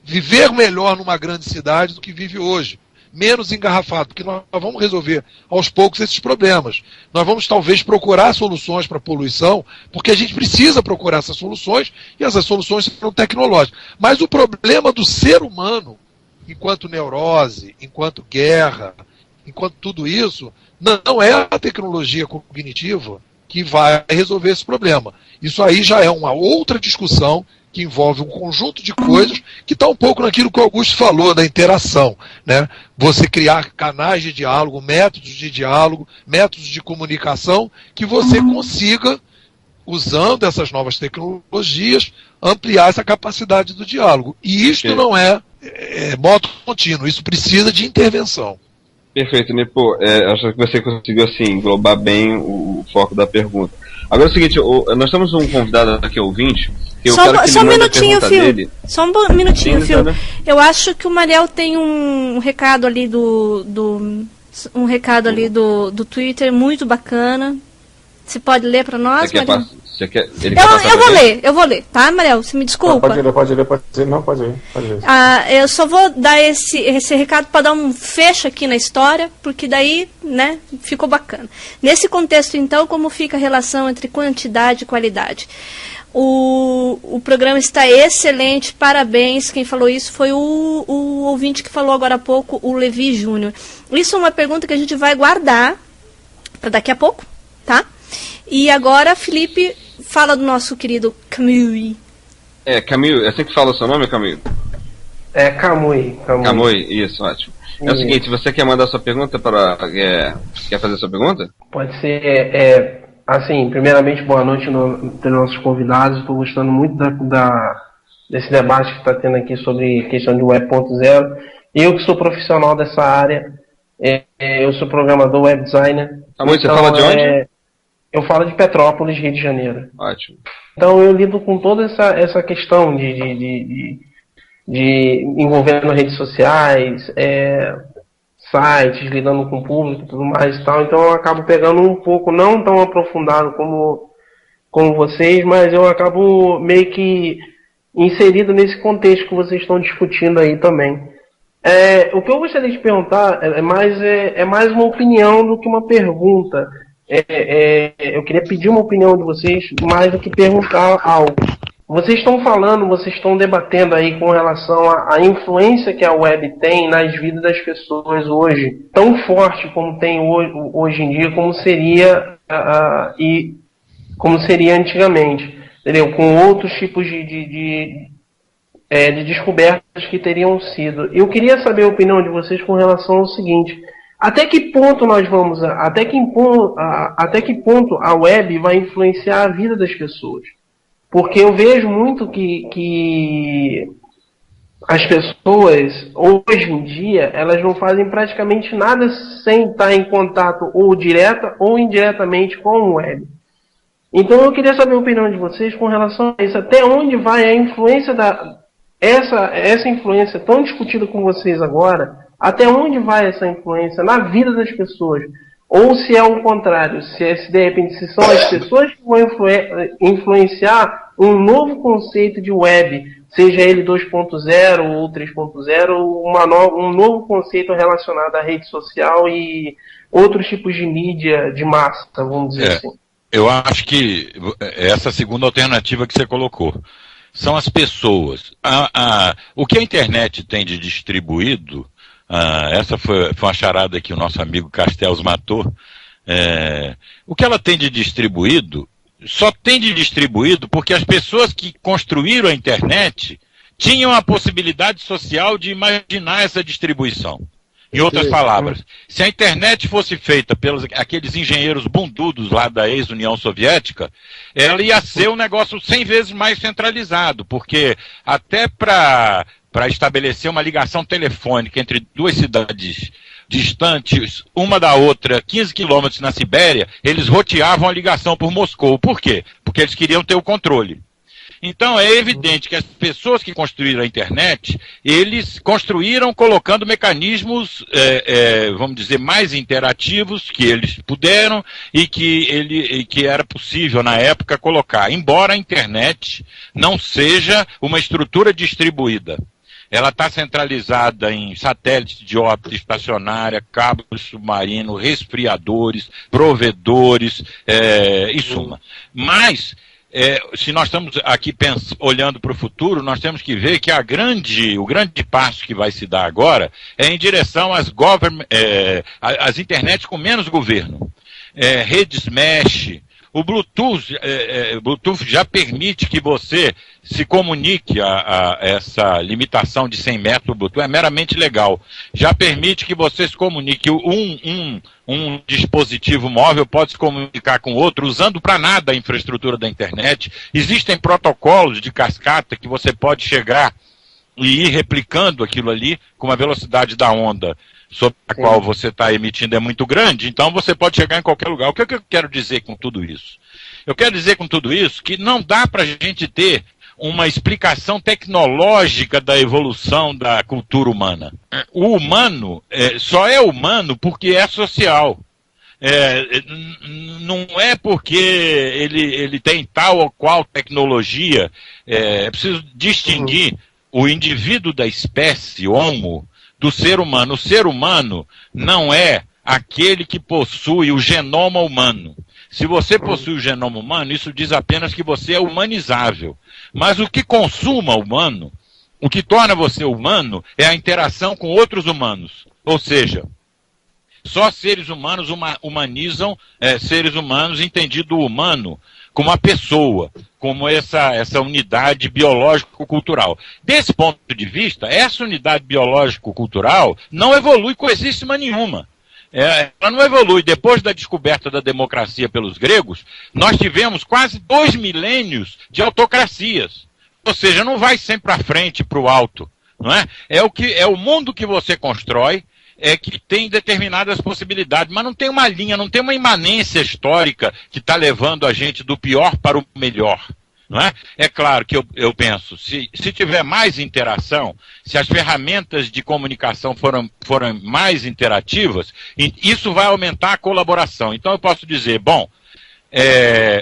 viver melhor numa grande cidade do que vive hoje. Menos engarrafado, porque nós vamos resolver aos poucos esses problemas. Nós vamos talvez procurar soluções para a poluição, porque a gente precisa procurar essas soluções, e essas soluções serão tecnológicas. Mas o problema do ser humano, enquanto neurose, enquanto guerra, enquanto tudo isso, não é a tecnologia cognitiva que vai resolver esse problema. Isso aí já é uma outra discussão que envolve um conjunto de coisas que está um pouco naquilo que o Augusto falou, da interação, né? Você criar canais de diálogo, métodos de comunicação, que você consiga, usando essas novas tecnologias, ampliar essa capacidade do diálogo. E isto não é modo contínuo, isso precisa de intervenção. Perfeito, Nepo. Acho que você conseguiu assim, englobar bem o foco da pergunta. Agora é o seguinte, nós temos um convidado aqui, ouvinte, que eu quero que ele mande a pergunta dele. Só um minutinho, Phil. Eu acho que o Mariel tem um recado ali do Twitter muito bacana. Você pode ler para nós, Mariel? Eu vou ler, tá, Mariel? Você me desculpa. Pode ler. Não, pode ler. Eu só vou dar esse recado para dar um fecho aqui na história, porque daí, né, ficou bacana. Nesse contexto, então, como fica a relação entre quantidade e qualidade? O programa está excelente, parabéns. Quem falou isso foi o ouvinte que falou agora há pouco, o Levi Júnior. Isso é uma pergunta que a gente vai guardar para daqui a pouco, tá? E agora, Felipe, fala do nosso querido Camus. Camus, é assim que fala o seu nome, Camus? Camus. Camus, isso, ótimo. É o seguinte, você quer mandar sua pergunta para... Quer fazer sua pergunta? Pode ser, assim, primeiramente, boa noite dos nossos convidados. Estou gostando muito desse debate que está tendo aqui sobre questão de Web 1.0. Eu que sou profissional dessa área, eu sou programador, web designer. Camus, você fala de onde? Eu falo de Petrópolis, Rio de Janeiro. Ótimo. Então eu lido com toda essa questão de envolvendo redes sociais, sites, lidando com o público e tudo mais e tal, então eu acabo pegando um pouco, não tão aprofundado como vocês, mas eu acabo meio que inserido nesse contexto que vocês estão discutindo aí também. O que eu gostaria de perguntar é mais uma opinião do que uma pergunta. Eu queria pedir uma opinião de vocês mais do que perguntar algo. Vocês estão falando, vocês estão debatendo aí com relação à influência que a web tem nas vidas das pessoas hoje, tão forte como tem hoje em dia, como seria antigamente, entendeu? Com outros tipos de descobertas que teriam sido. Eu queria saber a opinião de vocês com relação ao seguinte: até que ponto até que ponto a web vai influenciar a vida das pessoas? Porque eu vejo muito que as pessoas, hoje em dia, elas não fazem praticamente nada sem estar em contato ou direta ou indiretamente com o web. Então eu queria saber a opinião de vocês com relação a isso. Até onde vai a influência essa influência tão discutida com vocês agora, até onde vai essa influência na vida das pessoas? Ou se é o contrário, se de repente se são as pessoas que vão influenciar um novo conceito de web, seja ele 2.0 ou 3.0, um novo conceito relacionado à rede social e outros tipos de mídia de massa, vamos dizer assim. Eu acho que essa segunda alternativa que você colocou são as pessoas. O que a internet tem de distribuído, essa foi uma charada que o nosso amigo Castells matou. O que ela tem de distribuído, só tem de distribuído porque as pessoas que construíram a internet tinham a possibilidade social de imaginar essa distribuição. Em outras palavras, se a internet fosse feita pelos aqueles engenheiros bundudos lá da ex-União Soviética, ela ia ser um negócio 100 vezes mais centralizado, porque até para estabelecer uma ligação telefônica entre duas cidades distantes, uma da outra, 15 quilômetros na Sibéria, eles roteavam a ligação por Moscou. Por quê? Porque eles queriam ter o controle. Então é evidente que as pessoas que construíram a internet, eles construíram colocando mecanismos, vamos dizer, mais interativos que eles puderam e que era possível na época colocar. Embora a internet não seja uma estrutura distribuída. Ela está centralizada em satélites de órbita estacionária, cabos submarinos, resfriadores, provedores, em suma. Mas se nós estamos aqui olhando para o futuro, nós temos que ver que o grande passo que vai se dar agora é em direção às internets com menos governo. Redes mesh. O Bluetooth já permite que você se comunique a essa limitação de 100 metros. O Bluetooth é meramente legal. Já permite que você se comunique. Um dispositivo móvel pode se comunicar com outro usando para nada a infraestrutura da internet. Existem protocolos de cascata que você pode chegar e ir replicando aquilo ali com a velocidade da onda sobre a qual você está emitindo é muito grande, então você pode chegar em qualquer lugar. O que eu quero dizer com tudo isso? Eu quero dizer com tudo isso que não dá para a gente ter uma explicação tecnológica da evolução da cultura humana. O humano só é humano porque é social. Não é porque ele tem tal ou qual tecnologia. É preciso distinguir o indivíduo da espécie, Homo, do ser humano. O ser humano não é aquele que possui o genoma humano. Se você possui o genoma humano, isso diz apenas que você é humanizável. Mas o que consuma humano, o que torna você humano, é a interação com outros humanos. Ou seja, só seres humanos humanizam seres humanos, entendido o humano como uma pessoa, como essa unidade biológico-cultural. Desse ponto de vista, essa unidade biológico-cultural não evolui coisíssima nenhuma. Ela não evolui. Depois da descoberta da democracia pelos gregos, nós tivemos quase 2 milênios de autocracias. Ou seja, não vai sempre para frente, para o alto. Não é? É o mundo que você constrói, que tem determinadas possibilidades, mas não tem uma linha, não tem uma imanência histórica que está levando a gente do pior para o melhor. Não é? É claro que eu penso, se tiver mais interação, se as ferramentas de comunicação forem mais interativas, isso vai aumentar a colaboração. Então eu posso dizer, bom,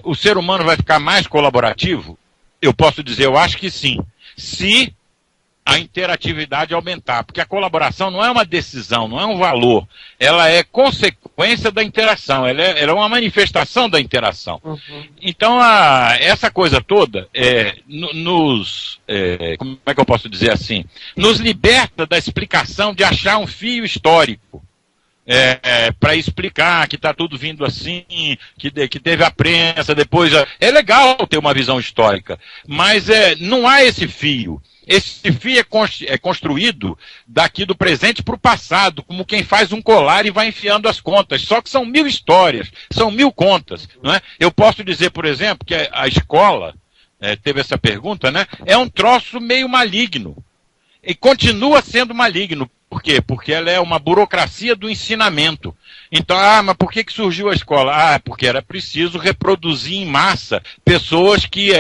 o ser humano vai ficar mais colaborativo? Eu posso dizer, eu acho que sim. Se a interatividade aumentar, porque a colaboração não é uma decisão, não é um valor, ela é consequência da interação, ela é uma manifestação da interação. Então, essa coisa toda como é que eu posso dizer assim, nos liberta da explicação de achar um fio histórico. Para explicar que está tudo vindo assim, que teve a prensa, depois... É legal ter uma visão histórica, mas não há esse fio. Esse fio é construído daqui do presente para o passado, como quem faz um colar e vai enfiando as contas. Só que são 1000 histórias, são 1000 contas. Não é? Eu posso dizer, por exemplo, que a escola, teve essa pergunta, né? É um troço meio maligno. E continua sendo maligno. Por quê? Porque ela é uma burocracia do ensinamento. Então, mas por que surgiu a escola? Porque era preciso reproduzir em massa pessoas que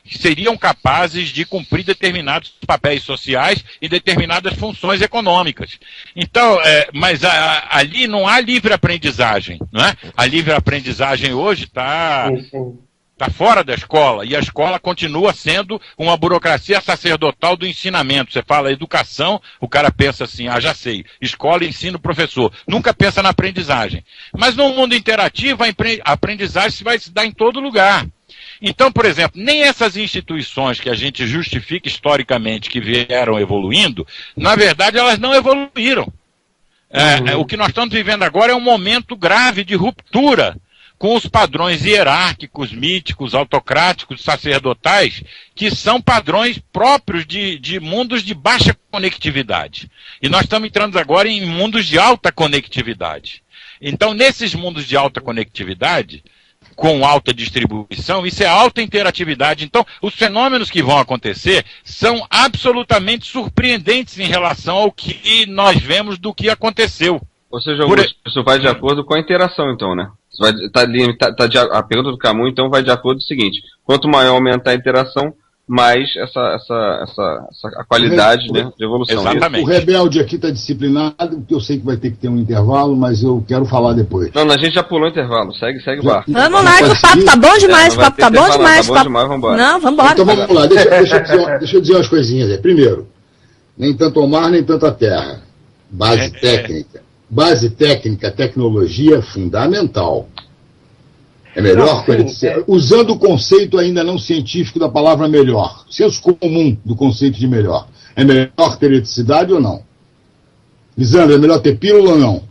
seriam capazes de cumprir determinados papéis sociais e determinadas funções econômicas. Então, mas ali não há livre aprendizagem, não é? A livre aprendizagem hoje está fora da escola, e a escola continua sendo uma burocracia sacerdotal do ensinamento. Você fala educação, o cara pensa assim, já sei, escola, ensino, professor. Nunca pensa na aprendizagem. Mas no mundo interativo, a aprendizagem vai se dar em todo lugar. Então, por exemplo, nem essas instituições que a gente justifica historicamente que vieram evoluindo, na verdade elas não evoluíram. O que nós estamos vivendo agora é um momento grave de ruptura com os padrões hierárquicos, míticos, autocráticos, sacerdotais, que são padrões próprios de mundos de baixa conectividade. E nós estamos entrando agora em mundos de alta conectividade. Então, nesses mundos de alta conectividade, com alta distribuição, isso é alta interatividade. Então, os fenômenos que vão acontecer são absolutamente surpreendentes em relação ao que nós vemos do que aconteceu. Ou seja, isso vai de acordo com a interação, então, né? A pergunta do Camus, então, vai de acordo com o seguinte: quanto maior aumentar a interação, mais a qualidade, né, de evolução. Exatamente. O Rebelde aqui está disciplinado, porque eu sei que vai ter que ter um intervalo, mas eu quero falar depois. Não, a gente já pulou o intervalo, segue o barco. Vamos lá, que o papo tá bom demais, o papo tá bom demais. Tá bom demais, vambora. Não, vambora. Então vamos lá, deixa eu dizer umas coisinhas aí. Primeiro, nem tanto ao mar, nem tanto à terra. Base técnica. Base técnica, tecnologia fundamental. É melhor, usando o conceito ainda não científico da palavra melhor, senso comum do conceito de melhor. É melhor ter eletricidade ou não? Lisandro, é melhor ter pílula ou não?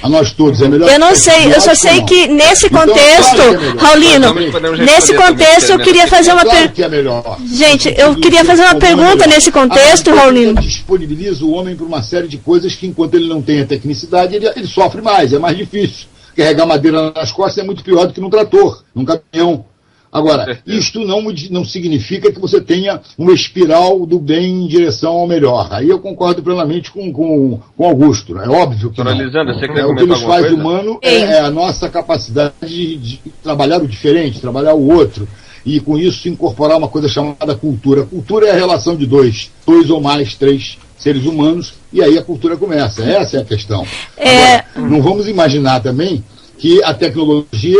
A nós todos, é melhor. Eu não sei, eu só sei que nesse contexto, Raulino, nesse contexto eu queria fazer uma pergunta. Gente, eu queria fazer uma pergunta nesse contexto, Raulino. Disponibiliza o homem para uma série de coisas que, enquanto ele não tem a tecnicidade, ele sofre mais, é mais difícil. Carregar madeira nas costas é muito pior do que num trator, num caminhão. Agora, isto não significa que você tenha uma espiral do bem em direção ao melhor. Aí eu concordo plenamente com Augusto. Né? É óbvio que não. Lisandra, você quer o que nos faz humano é a nossa capacidade de trabalhar o diferente, trabalhar o outro. E com isso incorporar uma coisa chamada cultura. Cultura é a relação de dois ou mais, 3 seres humanos, e aí a cultura começa. Essa é a questão. Agora, não vamos imaginar também que a tecnologia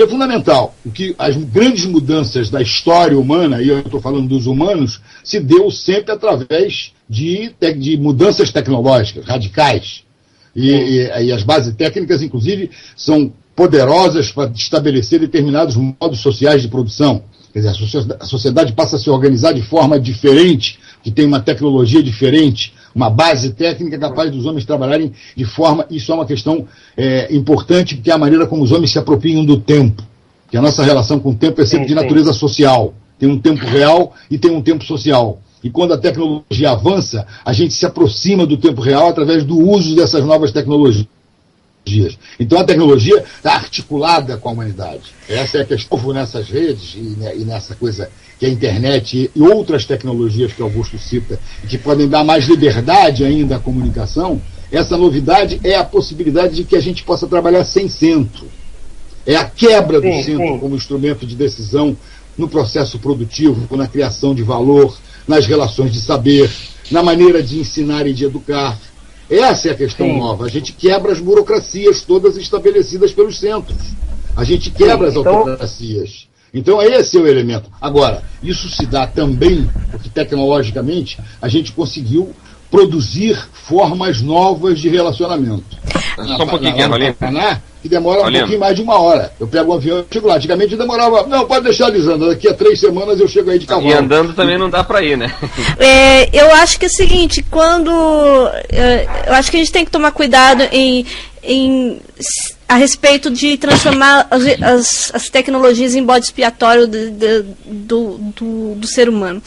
é fundamental. As grandes mudanças da história humana, e eu estou falando dos humanos, se deu sempre através de mudanças tecnológicas radicais. E as bases técnicas, inclusive, são poderosas para estabelecer determinados modos sociais de produção. Quer dizer, a sociedade passa a se organizar de forma diferente, que tem uma tecnologia diferente, uma base técnica capaz dos homens trabalharem de forma... Isso é uma questão importante, porque é a maneira como os homens se apropriam do tempo. Que a nossa relação com o tempo é sempre de natureza social. Tem um tempo real e tem um tempo social. E quando a tecnologia avança, a gente se aproxima do tempo real através do uso dessas novas tecnologias. Então a tecnologia está articulada com a humanidade. Essa é a questão nessas redes e nessa coisa que é a internet e outras tecnologias que Augusto cita, que podem dar mais liberdade ainda à comunicação. Essa novidade é a possibilidade de que a gente possa trabalhar sem centro. É a quebra do centro como instrumento de decisão no processo produtivo, na criação de valor, nas relações de saber, na maneira de ensinar e de educar. Essa é a questão nova. A gente quebra as burocracias todas estabelecidas pelos centros. A gente quebra as autocracias. Então esse é o elemento. Agora, isso se dá também porque tecnologicamente a gente conseguiu produzir formas novas de relacionamento. Só um pouquinho, Rolino. Que demora um pouquinho mais de uma hora. Eu pego um avião e chego lá. Antigamente demorava... Não, pode deixar, Lisandra. Daqui a 3 semanas eu chego aí de cavalo. E andando também não dá pra ir, né? Eu acho que é o seguinte, quando... eu acho que a gente tem que tomar cuidado a respeito de transformar as tecnologias em bode expiatório do ser humano.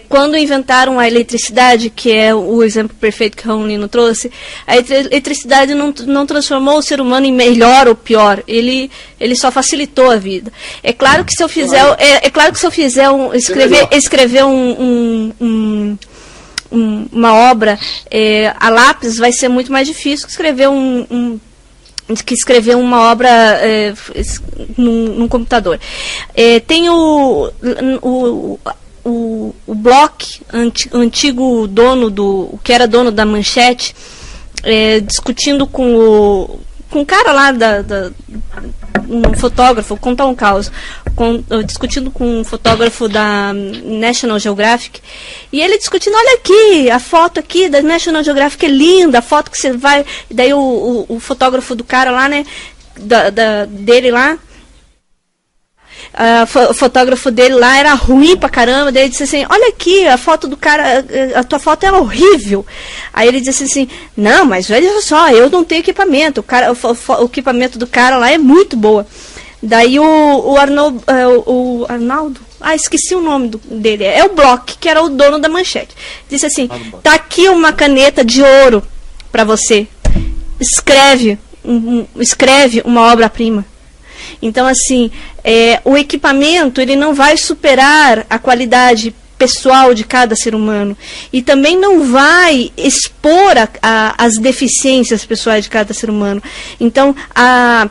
Quando inventaram a eletricidade, que é o exemplo perfeito que o Raulino trouxe, a eletricidade não transformou o ser humano em melhor ou pior, ele só facilitou a vida. É claro que se eu fizer, escrever uma obra a lápis vai ser muito mais difícil que escrever uma obra num computador. Tem o Bloch, antigo dono que era dono da Manchete, discutindo com o cara lá um fotógrafo, vou contar um caos, discutindo com um fotógrafo da National Geographic, e ele discutindo, olha aqui, a foto aqui da National Geographic é linda, a foto que você vai, daí o fotógrafo do cara lá, né, dele lá, o fotógrafo dele lá era ruim pra caramba, daí ele disse assim, olha aqui, a foto do cara, a tua foto é horrível. Aí ele disse assim, não, mas olha só, eu não tenho equipamento, o equipamento do cara lá é muito boa. Daí o Arnaldo, esqueci o nome dele, é o Bloch, que era o dono da Manchete, disse assim, tá aqui uma caneta de ouro pra você, escreve uma obra-prima. Então, assim, o equipamento ele não vai superar a qualidade pessoal de cada ser humano e também não vai expor as deficiências pessoais de cada ser humano. Então, a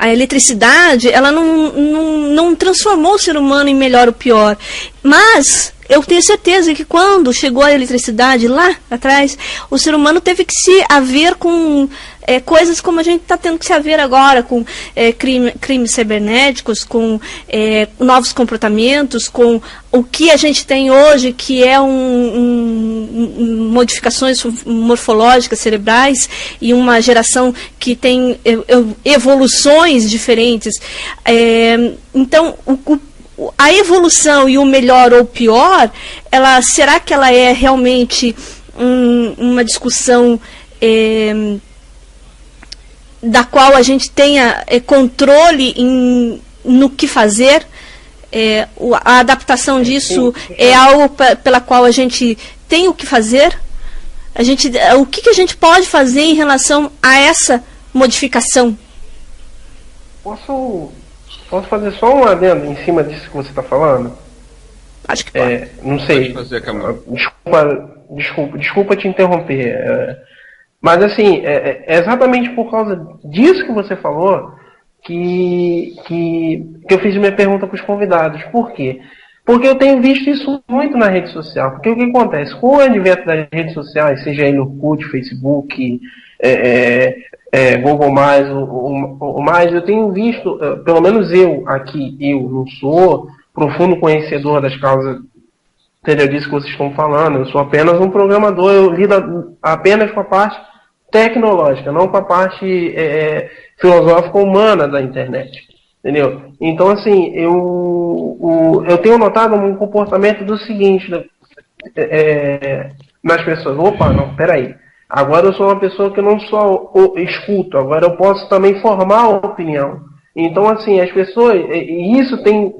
eletricidade ela não transformou o ser humano em melhor ou pior, mas eu tenho certeza que quando chegou a eletricidade lá atrás, o ser humano teve que se haver com coisas como a gente está tendo que se haver agora, com crimes cibernéticos, com novos comportamentos, com o que a gente tem hoje, que é modificações morfológicas cerebrais e uma geração que tem evoluções diferentes. Então, a evolução e o melhor ou pior, será que ela é realmente uma discussão da qual a gente tenha controle no que fazer? A adaptação disso é algo pela qual a gente tem o que fazer? O que a gente pode fazer em relação a essa modificação? Posso fazer só um adendo em cima disso que você está falando? Acho que pode. Não sei. Pode fazer, Camilo. Desculpa te interromper. Mas assim, é exatamente por causa disso que você falou que eu fiz minha pergunta para os convidados. Por quê? Porque eu tenho visto isso muito na rede social. Porque o que acontece? Com o advento das redes sociais, seja ele Orkut, Facebook, Google+, o mais, eu tenho visto, pelo menos eu não sou profundo conhecedor das causas, entendeu, disso que vocês estão falando, eu sou apenas um programador, eu lido apenas com a parte tecnológica, não com a parte filosófica humana da internet, entendeu? Então, assim, eu tenho notado um comportamento do seguinte, nas pessoas, peraí, agora eu sou uma pessoa que não só escuto, agora eu posso também formar opinião. Então, assim, as pessoas, e isso tem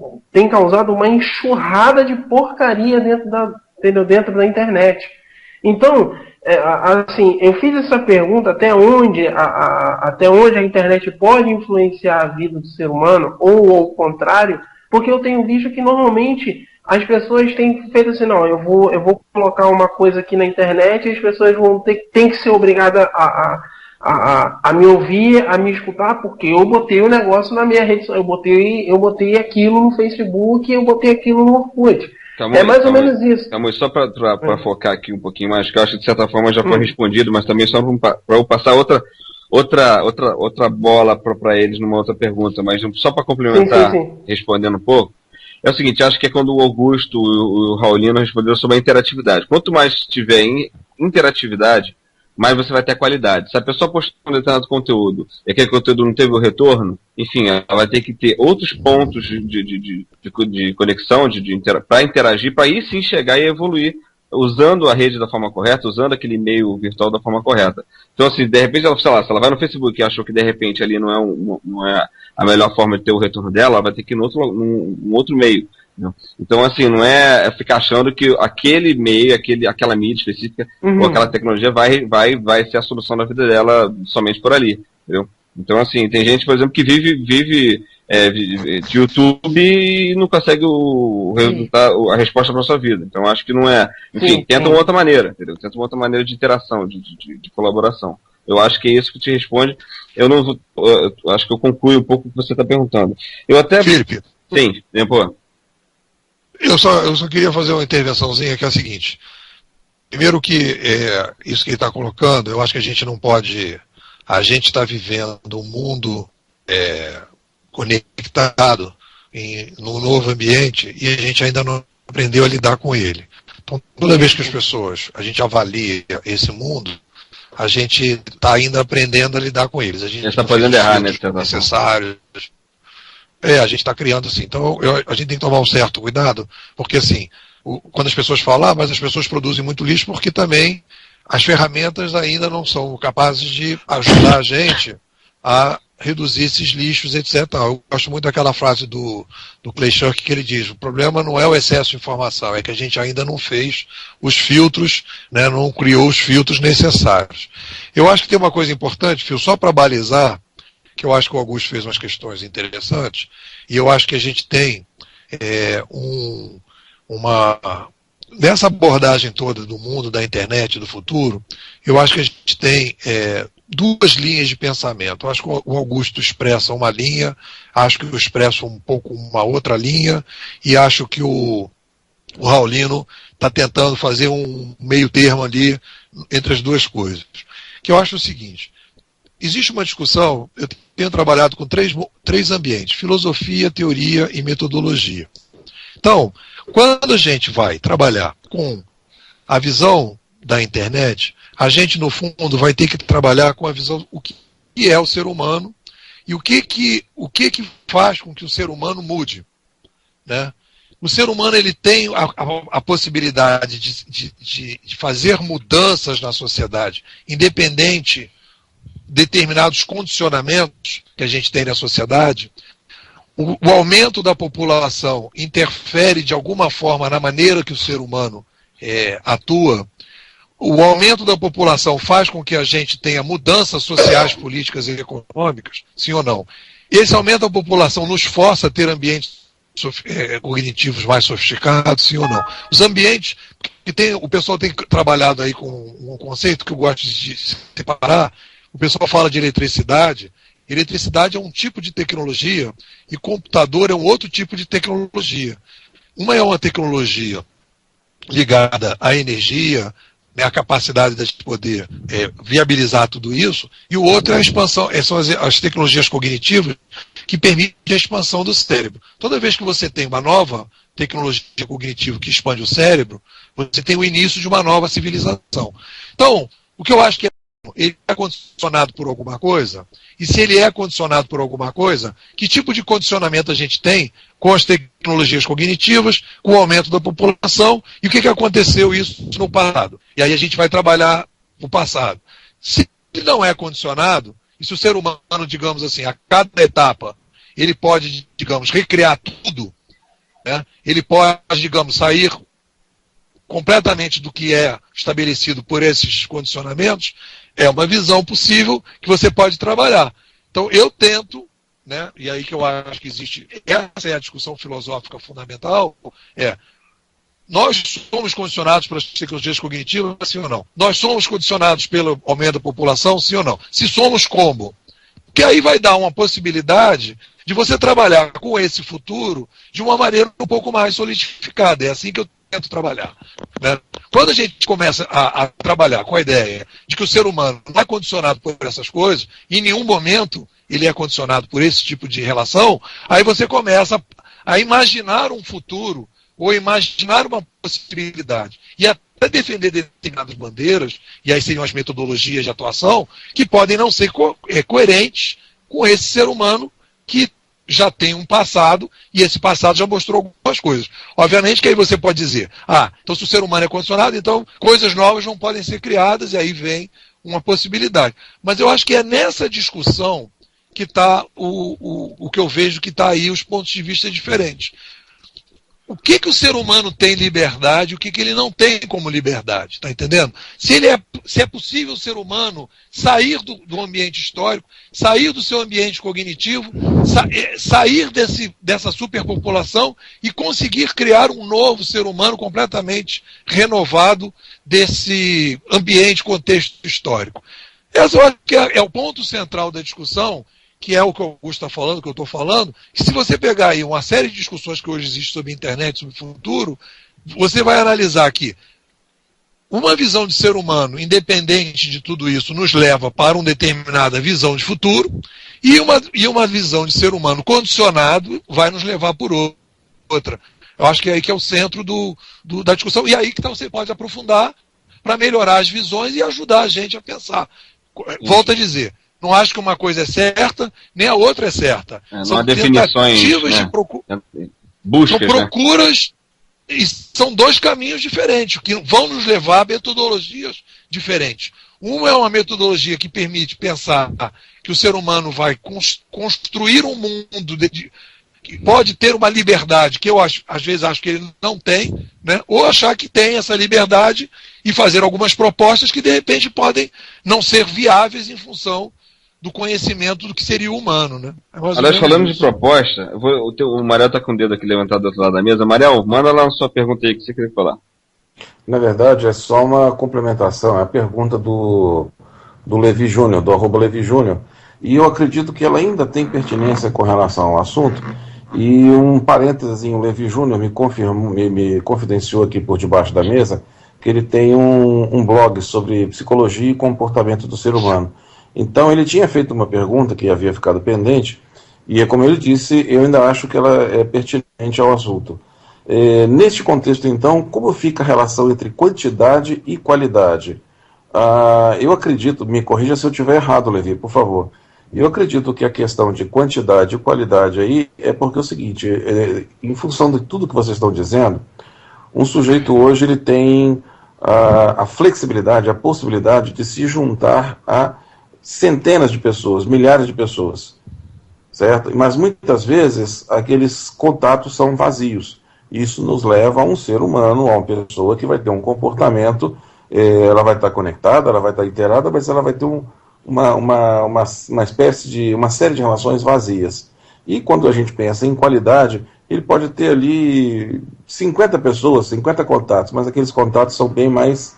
causado uma enxurrada de porcaria dentro da internet. Então, assim, eu fiz essa pergunta até onde a internet pode influenciar a vida do ser humano, ou ao contrário, porque eu tenho visto que normalmente as pessoas têm feito assim, não, eu vou colocar uma coisa aqui na internet e as pessoas têm que ser obrigadas a a me ouvir, a me escutar, porque eu botei o negócio na minha rede, eu botei aquilo no Facebook, eu botei aquilo no Orkut. É mais ou menos isso. Só para focar aqui um pouquinho mais, que eu acho que de certa forma já foi respondido, mas também só para eu passar outra bola para eles numa outra pergunta, mas só para complementar, sim. Respondendo um pouco, é o seguinte, acho que é quando o Augusto e o Raulino responderam sobre a interatividade. Quanto mais tiver interatividade, mais você vai ter qualidade. Se a pessoa postar um determinado conteúdo e aquele conteúdo não teve o retorno, enfim, ela vai ter que ter outros pontos de conexão, para interagir, para aí sim chegar e evoluir, usando a rede da forma correta, usando aquele meio virtual da forma correta. Então, assim, de repente, se ela vai no Facebook e achou que de repente ali não é a melhor forma de ter o retorno dela, ela vai ter que ir num outro meio. Então, assim, não é ficar achando que aquele meio, aquela mídia específica ou aquela tecnologia vai ser a solução da vida dela somente por ali, entendeu? Então, assim, tem gente, por exemplo, que vive de YouTube e não consegue a resposta para a sua vida. Então, acho que não é... Enfim, tenta uma outra maneira, entendeu? Tenta uma outra maneira de interação, de colaboração. Eu acho que é isso que te responde. Eu acho que eu concluo um pouco o que você está perguntando. Eu até... Felipe. Sim, pô. Eu só queria fazer uma intervençãozinha que é a seguinte. Primeiro que isso que ele está colocando, eu acho que a gente não pode... A gente está vivendo um mundo conectado num novo ambiente e a gente ainda não aprendeu a lidar com ele. Então, toda vez que a gente avalia esse mundo, a gente está ainda aprendendo a lidar com eles. A gente está fazendo errar, né? Necessários. A gente está criando assim. Então, a gente tem que tomar um certo cuidado, porque assim, quando as pessoas falam, mas as pessoas produzem muito lixo porque também as ferramentas ainda não são capazes de ajudar a gente a reduzir esses lixos, etc. Eu gosto muito daquela frase do Clay Shirk que ele diz, o problema não é o excesso de informação, é que a gente ainda não fez os filtros, né, não criou os filtros necessários. Eu acho que tem uma coisa importante, Phil, só para balizar, que eu acho que o Augusto fez umas questões interessantes, e eu acho que a gente tem nessa abordagem toda do mundo, da internet, do futuro, eu acho que a gente tem duas linhas de pensamento. Eu acho que o Augusto expressa uma linha, acho que eu expresso um pouco uma outra linha, e acho que o Raulino está tentando fazer um meio termo ali entre as duas coisas. Que eu acho o seguinte, existe uma discussão, eu tenho trabalhado com três ambientes, filosofia, teoria e metodologia. Então, quando a gente vai trabalhar com a visão da internet, a gente, no fundo, vai ter que trabalhar com a visão o que é o ser humano e o que faz com que o ser humano mude. Né? O ser humano ele tem a possibilidade de fazer mudanças na sociedade, independente de determinados condicionamentos que a gente tem na sociedade. O aumento da população interfere de alguma forma na maneira que o ser humano atua. O aumento da população faz com que a gente tenha mudanças sociais, políticas e econômicas, sim ou não? Esse aumento da população nos força a ter ambientes cognitivos mais sofisticados, sim ou não? Os ambientes, o pessoal tem trabalhado aí com um conceito que eu gosto de separar, o pessoal fala de eletricidade. Eletricidade é um tipo de tecnologia e computador é um outro tipo de tecnologia. Uma é uma tecnologia ligada à energia, né, a capacidade de poder viabilizar tudo isso, e o outro é a expansão, são as tecnologias cognitivas que permitem a expansão do cérebro. Toda vez que você tem uma nova tecnologia cognitiva que expande o cérebro, você tem o início de uma nova civilização. Então, o que eu acho que ele é condicionado por alguma coisa, e se ele é condicionado por alguma coisa, que tipo de condicionamento a gente tem com as tecnologias cognitivas, com o aumento da população, e o que aconteceu isso no passado. E aí a gente vai trabalhar o passado. Se ele não é condicionado, e se o ser humano, digamos assim, a cada etapa, ele pode, digamos, recriar tudo, né? Ele pode, digamos, sair completamente do que é estabelecido por esses condicionamentos, é uma visão possível que você pode trabalhar. Então eu tento, né, e aí que eu acho que existe, essa é a discussão filosófica fundamental, Nós somos condicionados pelas tecnologias cognitivas, sim ou não? Nós somos condicionados pelo aumento da população, sim ou não? Se somos, como? Que aí vai dar uma possibilidade de você trabalhar com esse futuro de uma maneira um pouco mais solidificada. É assim que eu tento trabalhar, né? Quando a gente começa a trabalhar com a ideia de que o ser humano não é condicionado por essas coisas, em nenhum momento ele é condicionado por esse tipo de relação, aí você começa a imaginar um futuro ou imaginar uma possibilidade e até defender determinadas bandeiras, e aí seriam as metodologias de atuação, que podem não ser coerentes com esse ser humano que já tem um passado, e esse passado já mostrou algumas coisas. Obviamente que aí você pode dizer, então se o ser humano é condicionado, então coisas novas não podem ser criadas, e aí vem uma possibilidade. Mas eu acho que é nessa discussão que está o que eu vejo que está aí os pontos de vista diferentes. O que o ser humano tem liberdade, o que ele não tem como liberdade, está entendendo? Se é possível o ser humano sair do ambiente histórico, sair do seu ambiente cognitivo, sair dessa superpopulação e conseguir criar um novo ser humano completamente renovado desse ambiente, contexto histórico. Esse eu acho que é o ponto central da discussão, que é o que o Augusto está falando, que eu estou falando, que se você pegar aí uma série de discussões que hoje existem sobre a internet, sobre o futuro, você vai analisar que uma visão de ser humano, independente de tudo isso, nos leva para uma determinada visão de futuro, e uma visão de ser humano condicionado vai nos levar por outra. Eu acho que é aí que é o centro da discussão, e aí que você pode aprofundar para melhorar as visões e ajudar a gente a pensar. Volto a dizer, não acho que uma coisa é certa, nem a outra é certa. São tentativas, né? Buscas, são procuras, né? E são dois caminhos diferentes, que vão nos levar a metodologias diferentes. Uma é uma metodologia que permite pensar que o ser humano vai construir um mundo que pode ter uma liberdade, que eu às vezes acho que ele não tem, né? Ou achar que tem essa liberdade e fazer algumas propostas que de repente podem não ser viáveis em função do conhecimento do que seria o humano, né? Aliás, falando de proposta, o Mariel está com o dedo aqui levantado do outro lado da mesa. Mariel, manda lá a sua pergunta aí que você queria falar. Na verdade, é só uma complementação, é a pergunta do Levi Júnior, do @LeviJúnior, e eu acredito que ela ainda tem pertinência com relação ao assunto, e um parênteses, o Levi Júnior me confidenciou aqui por debaixo da mesa que ele tem um blog sobre psicologia e comportamento do ser humano. Então ele tinha feito uma pergunta que havia ficado pendente, e como ele disse, eu ainda acho que ela é pertinente ao assunto. Neste contexto, então, como fica a relação entre quantidade e qualidade? Eu acredito, me corrija se eu estiver errado, Levi, por favor. Eu acredito que a questão de quantidade e qualidade aí é porque é o seguinte, em função de tudo que vocês estão dizendo, um sujeito hoje ele tem a flexibilidade, a possibilidade de se juntar a centenas de pessoas, milhares de pessoas, certo? Mas muitas vezes aqueles contatos são vazios. Isso nos leva a um ser humano, a uma pessoa que vai ter um comportamento, ela vai estar conectada, ela vai estar inteirada, mas ela vai ter uma espécie de, uma série de relações vazias. E quando a gente pensa em qualidade, ele pode ter ali 50 pessoas, 50 contatos, mas aqueles contatos são bem mais,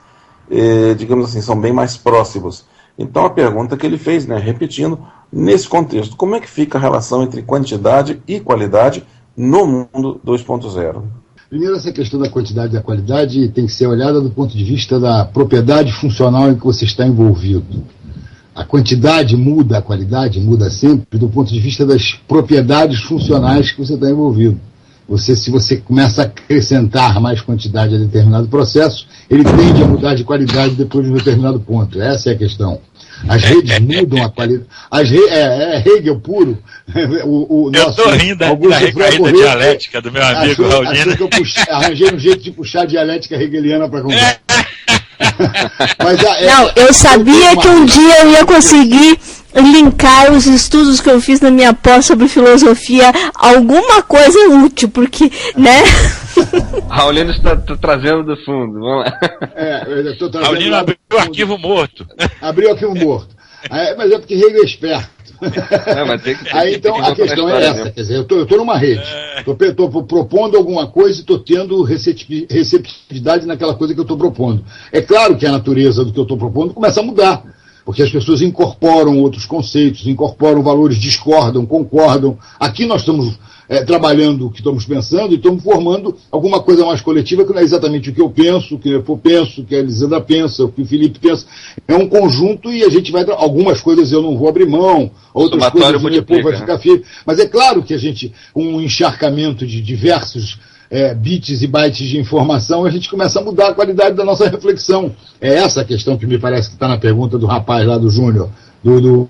digamos assim, são bem mais próximos. Então a pergunta que ele fez, né, repetindo, nesse contexto, como é que fica a relação entre quantidade e qualidade no mundo 2.0? Primeiro, essa questão da quantidade e da qualidade tem que ser olhada do ponto de vista da propriedade funcional em que você está envolvido. A quantidade muda, a qualidade muda sempre do ponto de vista das propriedades funcionais que você está envolvido. Se você começa a acrescentar mais quantidade a determinado processo, ele tende a mudar de qualidade depois de um determinado ponto. Essa é a questão. As redes mudam a qualidade. Hegel puro. Eu estou rindo da recaída dialética do meu amigo Raulino. Achou que eu arranjei um jeito de puxar a dialética hegeliana para conversar. Não, eu sabia que um dia eu ia conseguir linkar os estudos que eu fiz na minha pós sobre filosofia a alguma coisa útil, porque, né? Raulino está trazendo do fundo, vamos lá. Eu estou trazendo. Raulino abriu o arquivo morto. Abriu o arquivo morto. Mas é porque Hegel é esperto. Mas tem que, Aí então a questão é essa, né? Quer dizer, eu estou numa rede, estou propondo alguma coisa e estou tendo receptividade naquela coisa que eu estou propondo. É claro que a natureza do que eu estou propondo começa a mudar, porque as pessoas incorporam outros conceitos, incorporam valores, discordam, concordam. Aqui nós estamos trabalhando o que estamos pensando e estamos formando alguma coisa mais coletiva que não é exatamente o que eu penso, o que eu penso, o que a Elisandra pensa, o que o Felipe pensa. É um conjunto e a gente vai... Algumas coisas eu não vou abrir mão, outras coisas o depois vai ficar firme. Mas é claro que a gente, um encharcamento de diversos bits e bytes de informação, a gente começa a mudar a qualidade da nossa reflexão. É essa a questão que me parece que está na pergunta do rapaz lá do Júnior, do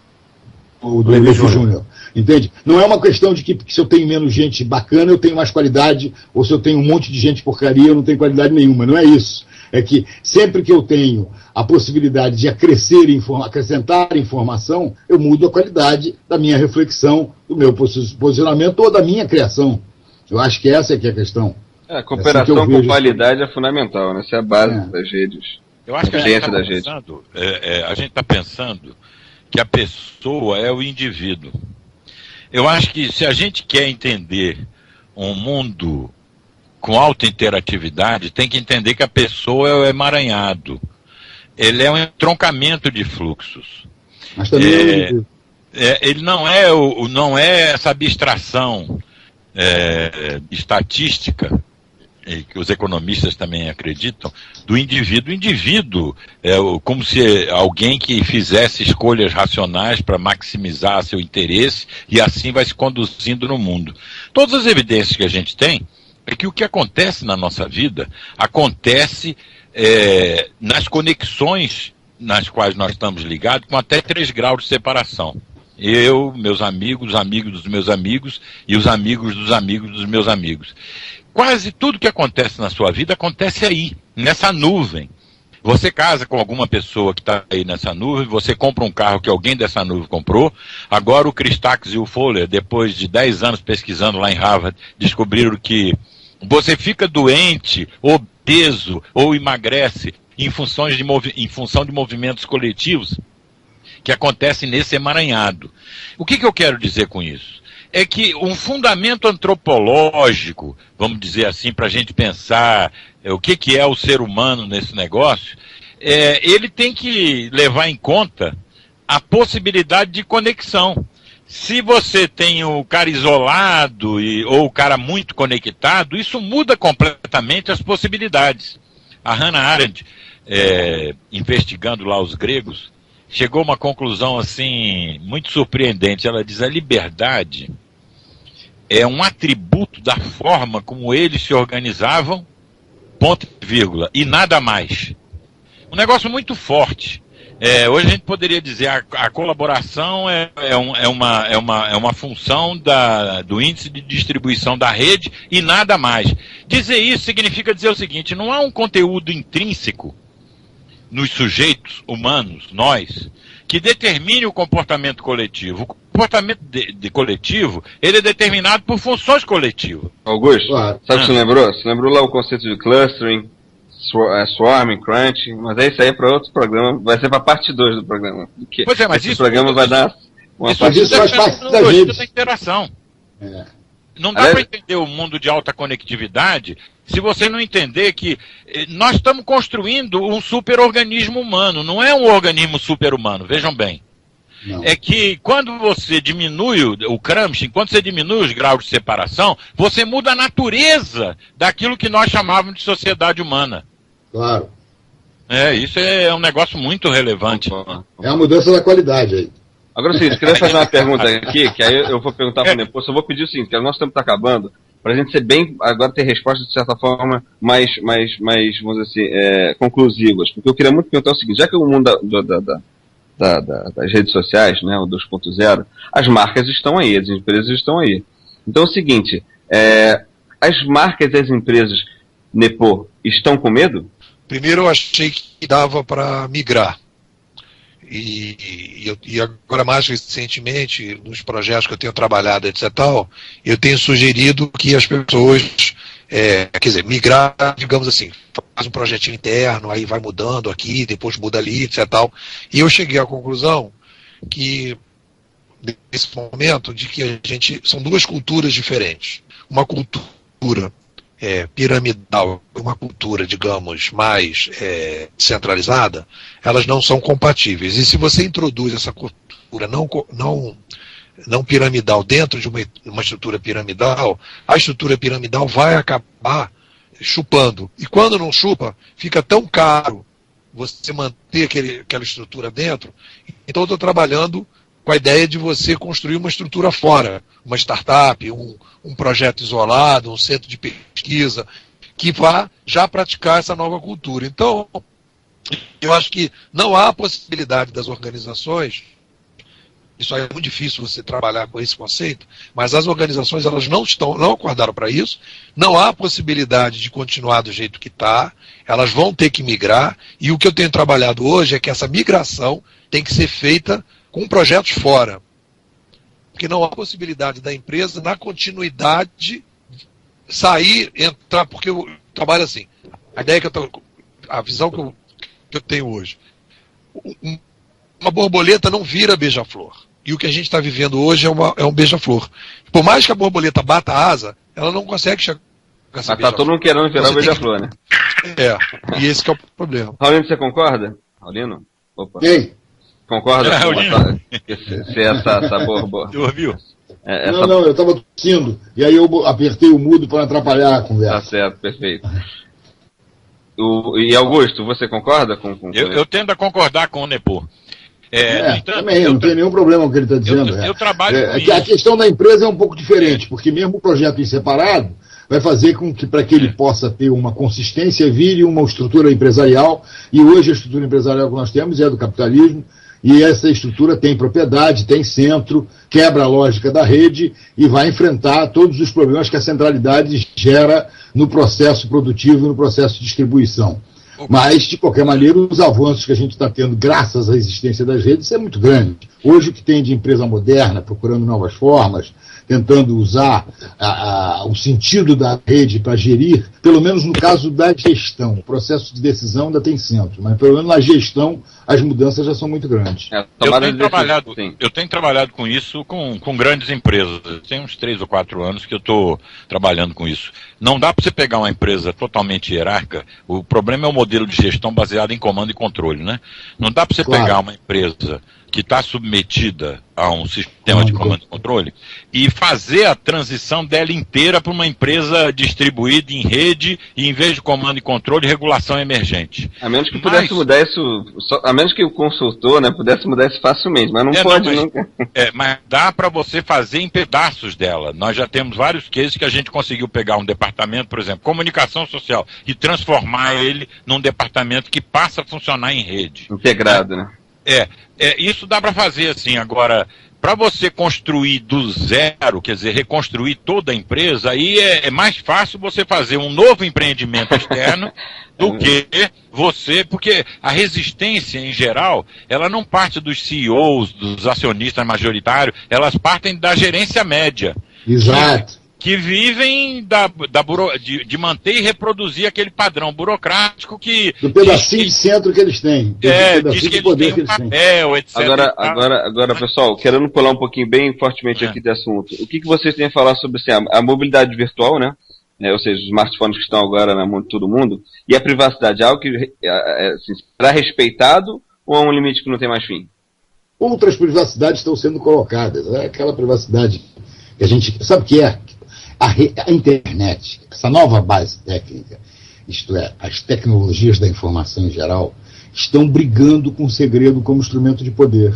Júnior. Entende? Não é uma questão de que se eu tenho menos gente bacana, eu tenho mais qualidade, ou se eu tenho um monte de gente porcaria, eu não tenho qualidade nenhuma. Não é isso. É que sempre que eu tenho a possibilidade de acrescentar informação, eu mudo a qualidade da minha reflexão, do meu posicionamento ou da minha criação. Eu acho que essa é que é a questão. A cooperação com qualidade é fundamental, né? Essa é a base das redes. Eu acho que a gente está pensando que a pessoa é o indivíduo. Eu acho que se a gente quer entender um mundo com alta interatividade, tem que entender que a pessoa é o emaranhado. Ele é um entroncamento de fluxos. Mas também ele não é essa abstração estatística, que os economistas também acreditam, do indivíduo. O indivíduo é como se alguém que fizesse escolhas racionais para maximizar seu interesse e assim vai se conduzindo no mundo. Todas as evidências que a gente tem é que o que acontece na nossa vida acontece nas conexões nas quais nós estamos ligados com até 3 graus de separação. Eu, meus amigos, os amigos dos meus amigos e os amigos dos meus amigos. Quase tudo que acontece na sua vida acontece aí, nessa nuvem. Você casa com alguma pessoa que está aí nessa nuvem, você compra um carro que alguém dessa nuvem comprou. Agora o Christakis e o Fowler, depois de 10 anos pesquisando lá em Harvard, descobriram que você fica doente, obeso ou emagrece em função de movimentos coletivos que acontecem nesse emaranhado. O que eu quero dizer com isso? É que um fundamento antropológico, vamos dizer assim, para a gente pensar o que é o ser humano nesse negócio, ele tem que levar em conta a possibilidade de conexão. Se você tem o cara isolado ou o cara muito conectado, isso muda completamente as possibilidades. A Hannah Arendt, investigando lá os gregos, chegou a uma conclusão assim muito surpreendente. Ela diz: a liberdade é um atributo da forma como eles se organizavam, ponto e vírgula, e nada mais. Um negócio muito forte. Hoje a gente poderia dizer a colaboração é uma função do índice de distribuição da rede e nada mais. Dizer isso significa dizer o seguinte: não há um conteúdo intrínseco nos sujeitos humanos, nós, que determine o comportamento coletivo. O comportamento de coletivo, ele é determinado por funções coletivas. Augusto, sabe o que você lembrou? Você lembrou lá o conceito de clustering, swarming, crunching, mas isso aí é para outro programa, vai ser para a parte 2 do programa. Pois é, mas esse programa vai dar uma parte... Isso faz parte da rede. Da interação. Não dá para entender o mundo de alta conectividade se você não entender que nós estamos construindo um super-organismo humano, não é um organismo super-humano, vejam bem. Não. É que quando você diminui o Gramsci, quando você diminui os graus de separação, você muda a natureza daquilo que nós chamávamos de sociedade humana. Claro. Isso é um negócio muito relevante. É a mudança da qualidade aí. Agora, sim, eu queria fazer uma pergunta aqui, que aí eu vou perguntar para o Nepoço. Eu vou pedir o seguinte, que o nosso tempo está acabando, para a gente ser bem, agora ter respostas de certa forma mais vamos dizer assim, conclusivas. Porque eu queria muito perguntar o seguinte: já que o mundo das redes sociais, né, o 2.0, as marcas estão aí, as empresas estão aí. Então é o seguinte, as marcas e as empresas, Nepo, estão com medo? Primeiro eu achei que dava para migrar. E agora mais recentemente, nos projetos que eu tenho trabalhado, etc. Eu tenho sugerido que as pessoas, migrar, digamos assim, faz um projetinho interno, aí vai mudando aqui, depois muda ali, etc. E eu cheguei à conclusão que nesse momento, de que são duas culturas diferentes. Uma cultura piramidal, uma cultura, digamos, mais centralizada, elas não são compatíveis. E se você introduz essa cultura não piramidal dentro de uma estrutura piramidal, a estrutura piramidal vai acabar chupando. E quando não chupa, fica tão caro você manter aquela estrutura dentro. Então eu estou trabalhando com a ideia de você construir uma estrutura fora, uma startup, um projeto isolado, um centro de pesquisa, que vá já praticar essa nova cultura. Então, eu acho que não há possibilidade das organizações, isso aí é muito difícil você trabalhar com esse conceito, mas as organizações elas não acordaram para isso, não há possibilidade de continuar do jeito que está, elas vão ter que migrar, e o que eu tenho trabalhado hoje é que essa migração tem que ser feita com projetos fora. Porque não há possibilidade da empresa, na continuidade, sair, entrar, porque eu trabalho assim. A visão que eu tenho hoje. Uma borboleta não vira beija-flor. E o que a gente está vivendo hoje é um beija-flor. Por mais que a borboleta bata a asa, ela não consegue chegar a essa beija-flor. Mas tá todo mundo querendo virar o beija-flor, né? E esse que é o problema. Raulino, você concorda? Raulino? Opa. Quem? Concorda com essa borboleta? Você ouviu? Não, eu estava tossindo. E aí eu apertei o mudo para atrapalhar a conversa. Tá certo, perfeito. E Augusto, você concorda com eu tendo a concordar com o Nepô. Também, não tem nenhum problema com o que ele está dizendo. Eu trabalho com isso. A questão da empresa é um pouco diferente, porque mesmo o projeto em separado vai fazer com que, para que ele possa ter uma consistência, vire uma estrutura empresarial, e hoje a estrutura empresarial que nós temos é do capitalismo, e essa estrutura tem propriedade, tem centro, quebra a lógica da rede e vai enfrentar todos os problemas que a centralidade gera no processo produtivo e no processo de distribuição. Mas, de qualquer maneira, os avanços que a gente está tendo graças à existência das redes é muito grande. Hoje o que tem de empresa moderna, procurando novas formas, tentando usar o sentido da rede para gerir, pelo menos no caso da gestão. O processo de decisão ainda tem centro, mas pelo menos na gestão as mudanças já são muito grandes. Eu tenho trabalhado com isso com grandes empresas. Tem uns 3 ou 4 anos que eu estou trabalhando com isso. Não dá para você pegar uma empresa totalmente hierárquica. O problema é o modelo de gestão baseado em comando e controle, né? Não dá para você pegar uma empresa que está submetida a um sistema de comando e controle e fazer a transição dela inteira para uma empresa distribuída em rede e, em vez de comando e controle, regulação emergente. A menos que pudesse mudar isso, a menos que o consultor, né, pudesse mudar isso facilmente, mas não pode nunca. Mas dá para você fazer em pedaços dela. Nós já temos vários cases que a gente conseguiu pegar um departamento, por exemplo, comunicação social, e transformar ele num departamento que passa a funcionar em rede. Integrado, né? Isso dá para fazer assim. Agora, para você construir do zero, quer dizer, reconstruir toda a empresa, aí é mais fácil você fazer um novo empreendimento externo do que você, porque a resistência, em geral, ela não parte dos CEOs, dos acionistas majoritários, elas partem da gerência média. Exato. Que vivem de manter e reproduzir aquele padrão burocrático que... Do pedacinho de centro que eles têm. Diz que eles têm um papel, etc. Agora, pessoal, querendo pular um pouquinho bem fortemente aqui de assunto, o que vocês têm a falar sobre assim, a mobilidade virtual, né? Ou seja, os smartphones que estão agora na todo mundo, e a privacidade, algo que assim, será respeitado ou é um limite que não tem mais fim? Outras privacidades estão sendo colocadas. Aquela privacidade que a gente... Sabe o que é? A internet, essa nova base técnica, isto é, as tecnologias da informação em geral, estão brigando com o segredo como instrumento de poder.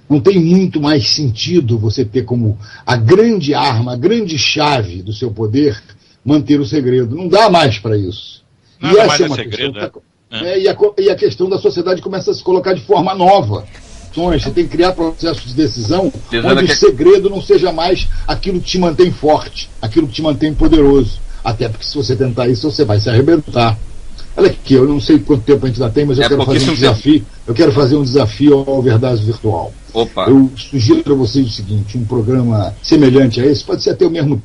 Não tem muito mais sentido você ter como a grande arma, a grande chave do seu poder, manter o segredo. Não dá mais para isso. Não, e essa é uma questão. E a questão da sociedade começa a se colocar de forma nova. Você tem que criar processos de decisão onde o segredo não seja mais aquilo que te mantém forte, aquilo que te mantém poderoso. Até porque se você tentar isso, você vai se arrebentar. Olha aqui, eu não sei quanto tempo a gente ainda tem, mas eu quero fazer um desafio. Eu quero fazer um desafio ao Verdade Virtual. Opa. Eu sugiro para vocês o seguinte: um programa semelhante a esse, pode ser até o mesmo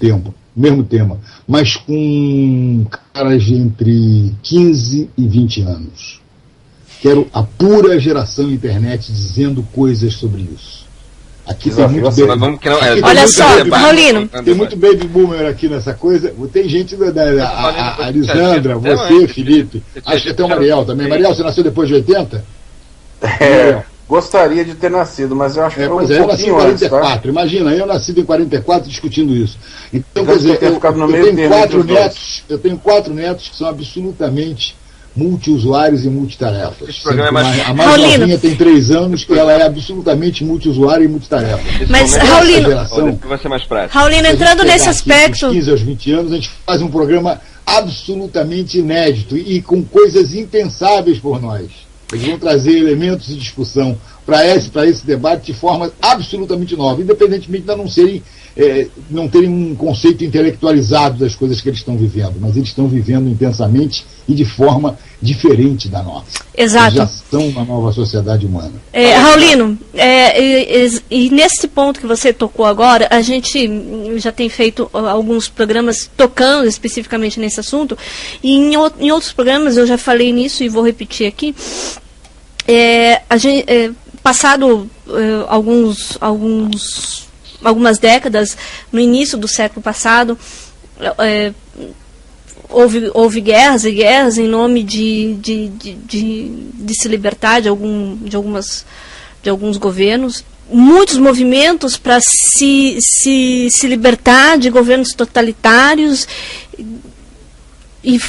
tema, mas com caras entre 15 e 20 anos. Quero a pura geração internet dizendo coisas sobre isso. Aqui tem muito Olha só, Raulino. Tem muito baby boomer aqui nessa coisa. Tem gente a Lisandra, você, Felipe. Acho que até o Mariel também. Mariel, você nasceu depois de 80? Gostaria de ter nascido, mas eu acho que foi um pouquinho eu nasci em 44. Antes, tá? Imagina, eu nascido em 44 discutindo isso. Então, quer dizer, eu tenho 4 netos que são absolutamente multiusuários e multitarefas. Esse programa é mais... A mais novinha tem 3 anos e ela é absolutamente multiusuária e multitarefa. Mas, Raulino, vai ser mais prático. Raulino, entrando nesse aspecto... Dos 15 aos 20 anos, a gente faz um programa absolutamente inédito e com coisas impensáveis por nós. Eles vão trazer elementos de discussão para esse debate de forma absolutamente nova, independentemente de não terem um conceito intelectualizado das coisas que eles estão vivendo, mas eles estão vivendo intensamente e de forma diferente da nossa. Exato. Eles já são uma nova sociedade humana. Raulino, e nesse ponto que você tocou agora, a gente já tem feito alguns programas tocando especificamente nesse assunto, e em outros programas eu já falei nisso e vou repetir aqui. Passado algumas décadas, no início do século passado, houve guerras e guerras em nome de se libertar de alguns governos, muitos movimentos para se libertar de governos totalitários. E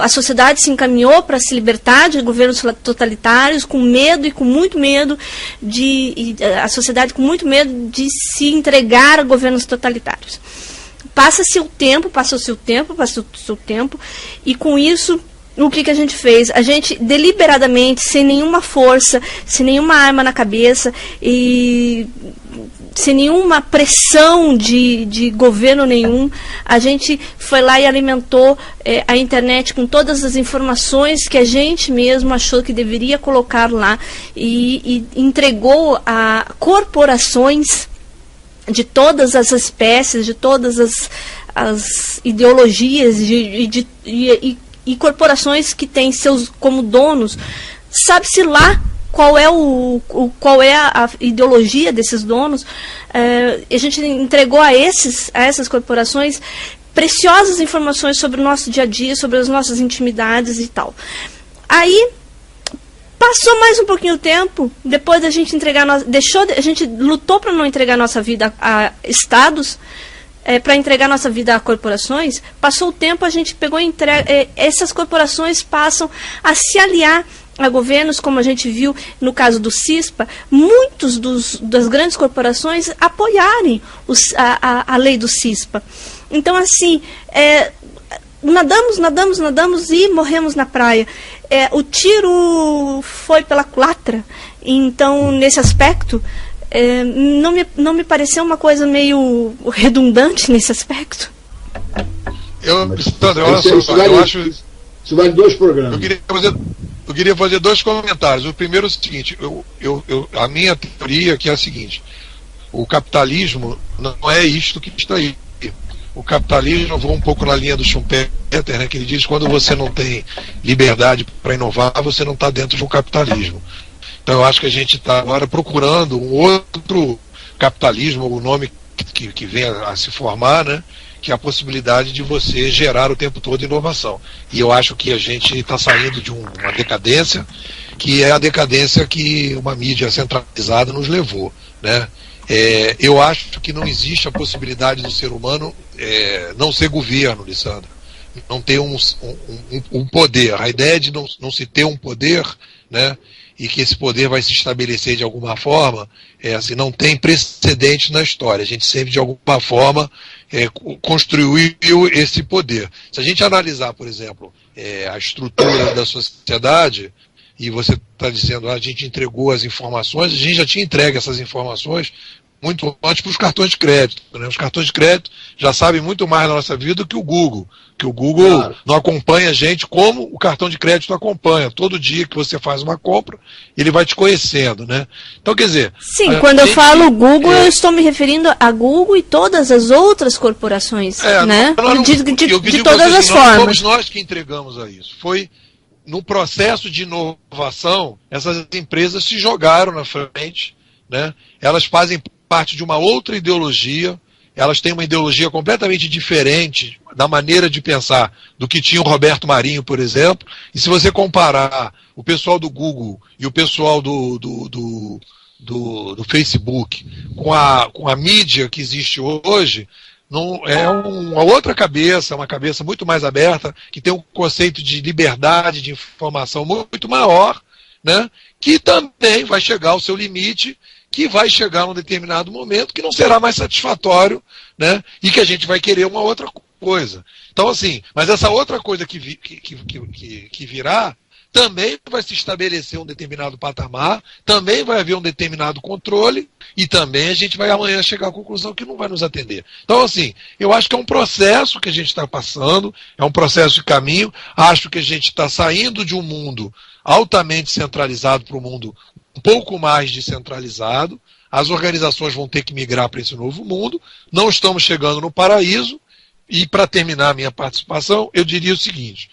a sociedade se encaminhou para se libertar de governos totalitários, com medo e com muito medo a sociedade com muito medo de se entregar a governos totalitários. Passou-se o tempo, e com isso, o que a gente fez? A gente, deliberadamente, sem nenhuma força, sem nenhuma arma na cabeça, e sem nenhuma pressão de governo nenhum, a gente foi lá e alimentou a internet com todas as informações que a gente mesmo achou que deveria colocar lá, e entregou a corporações de todas as espécies, de todas as ideologias e corporações que têm seus como donos, sabe-se lá qual é a ideologia desses donos. A gente entregou a essas corporações preciosas informações sobre o nosso dia a dia, sobre as nossas intimidades e tal. Aí passou mais um pouquinho o tempo, depois da gente entregar a gente lutou para não entregar nossa vida a estados, para entregar nossa vida a corporações. Passou o tempo, a gente pegou e essas corporações passam a se aliar a governos, como a gente viu no caso do CISPA, muitos das grandes corporações apoiarem a lei do CISPA. Então, assim, nadamos e morremos na praia. O tiro foi pela culatra. Então, nesse aspecto, não me pareceu uma coisa meio redundante nesse aspecto? Sandra, olha só, eu acho... Isso vale 2 programas. Eu queria fazer 2 comentários. O primeiro é o seguinte, a minha teoria que é a seguinte: o capitalismo não é isto que está aí. O capitalismo, eu vou um pouco na linha do Schumpeter, né, que ele diz que quando você não tem liberdade para inovar, você não está dentro de um capitalismo. Então eu acho que a gente está agora procurando um outro capitalismo, o nome que vem a se formar, né, que é a possibilidade de você gerar o tempo todo inovação. E eu acho que a gente está saindo de uma decadência, que é a decadência que uma mídia centralizada nos levou, né? Eu acho que não existe a possibilidade do ser humano não ser governo, Lissandra, não ter um poder. A ideia de não se ter um poder, né, e que esse poder vai se estabelecer de alguma forma, assim, não tem precedente na história. A gente sempre, de alguma forma, construiu esse poder. Se a gente analisar, por exemplo, a estrutura da sociedade, e você está dizendo, a gente entregou as informações, a gente já tinha entregue essas informações muito antes para os cartões de crédito, né? Os cartões de crédito já sabem muito mais da nossa vida do que o Google. Que o Google claro, não acompanha a gente como o cartão de crédito acompanha. Todo dia que você faz uma compra, ele vai te conhecendo, né? Então, quer dizer... Sim, quando eu falo Google, eu estou me referindo a Google e todas as outras corporações, né? De todas as formas. Não fomos nós que entregamos a isso. Foi no processo de inovação, essas empresas se jogaram na frente, né? Elas fazem parte de uma outra ideologia, elas têm uma ideologia completamente diferente da maneira de pensar do que tinha o Roberto Marinho, por exemplo. E se você comparar o pessoal do Google e o pessoal do Facebook com a mídia que existe hoje, não, é uma outra cabeça, uma cabeça muito mais aberta, que tem um conceito de liberdade de informação muito maior, né? Que também vai chegar ao seu limite, que vai chegar num determinado momento que não será mais satisfatório, né? E que a gente vai querer uma outra coisa. Então, assim, mas essa outra coisa que virá também vai se estabelecer um determinado patamar, também vai haver um determinado controle, e também a gente vai amanhã chegar à conclusão que não vai nos atender. Então, assim, eu acho que é um processo que a gente está passando, é um processo de caminho, acho que a gente está saindo de um mundo altamente centralizado para um mundo um pouco mais descentralizado, as organizações vão ter que migrar para esse novo mundo, não estamos chegando no paraíso, e para terminar a minha participação, eu diria o seguinte: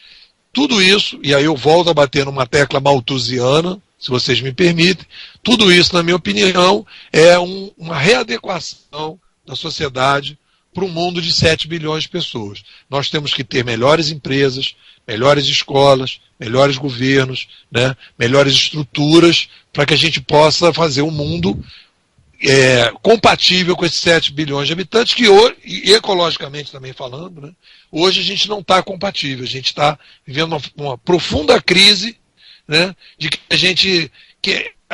tudo isso, e aí eu volto a bater numa tecla malthusiana, se vocês me permitem, tudo isso, na minha opinião, é uma readequação da sociedade para um mundo de 7 bilhões de pessoas. Nós temos que ter melhores empresas, melhores escolas, melhores governos, né, melhores estruturas, para que a gente possa fazer um mundo compatível com esses 7 bilhões de habitantes, que hoje, e ecologicamente também falando, né, hoje a gente não está compatível, a gente está vivendo uma profunda crise, né, de que a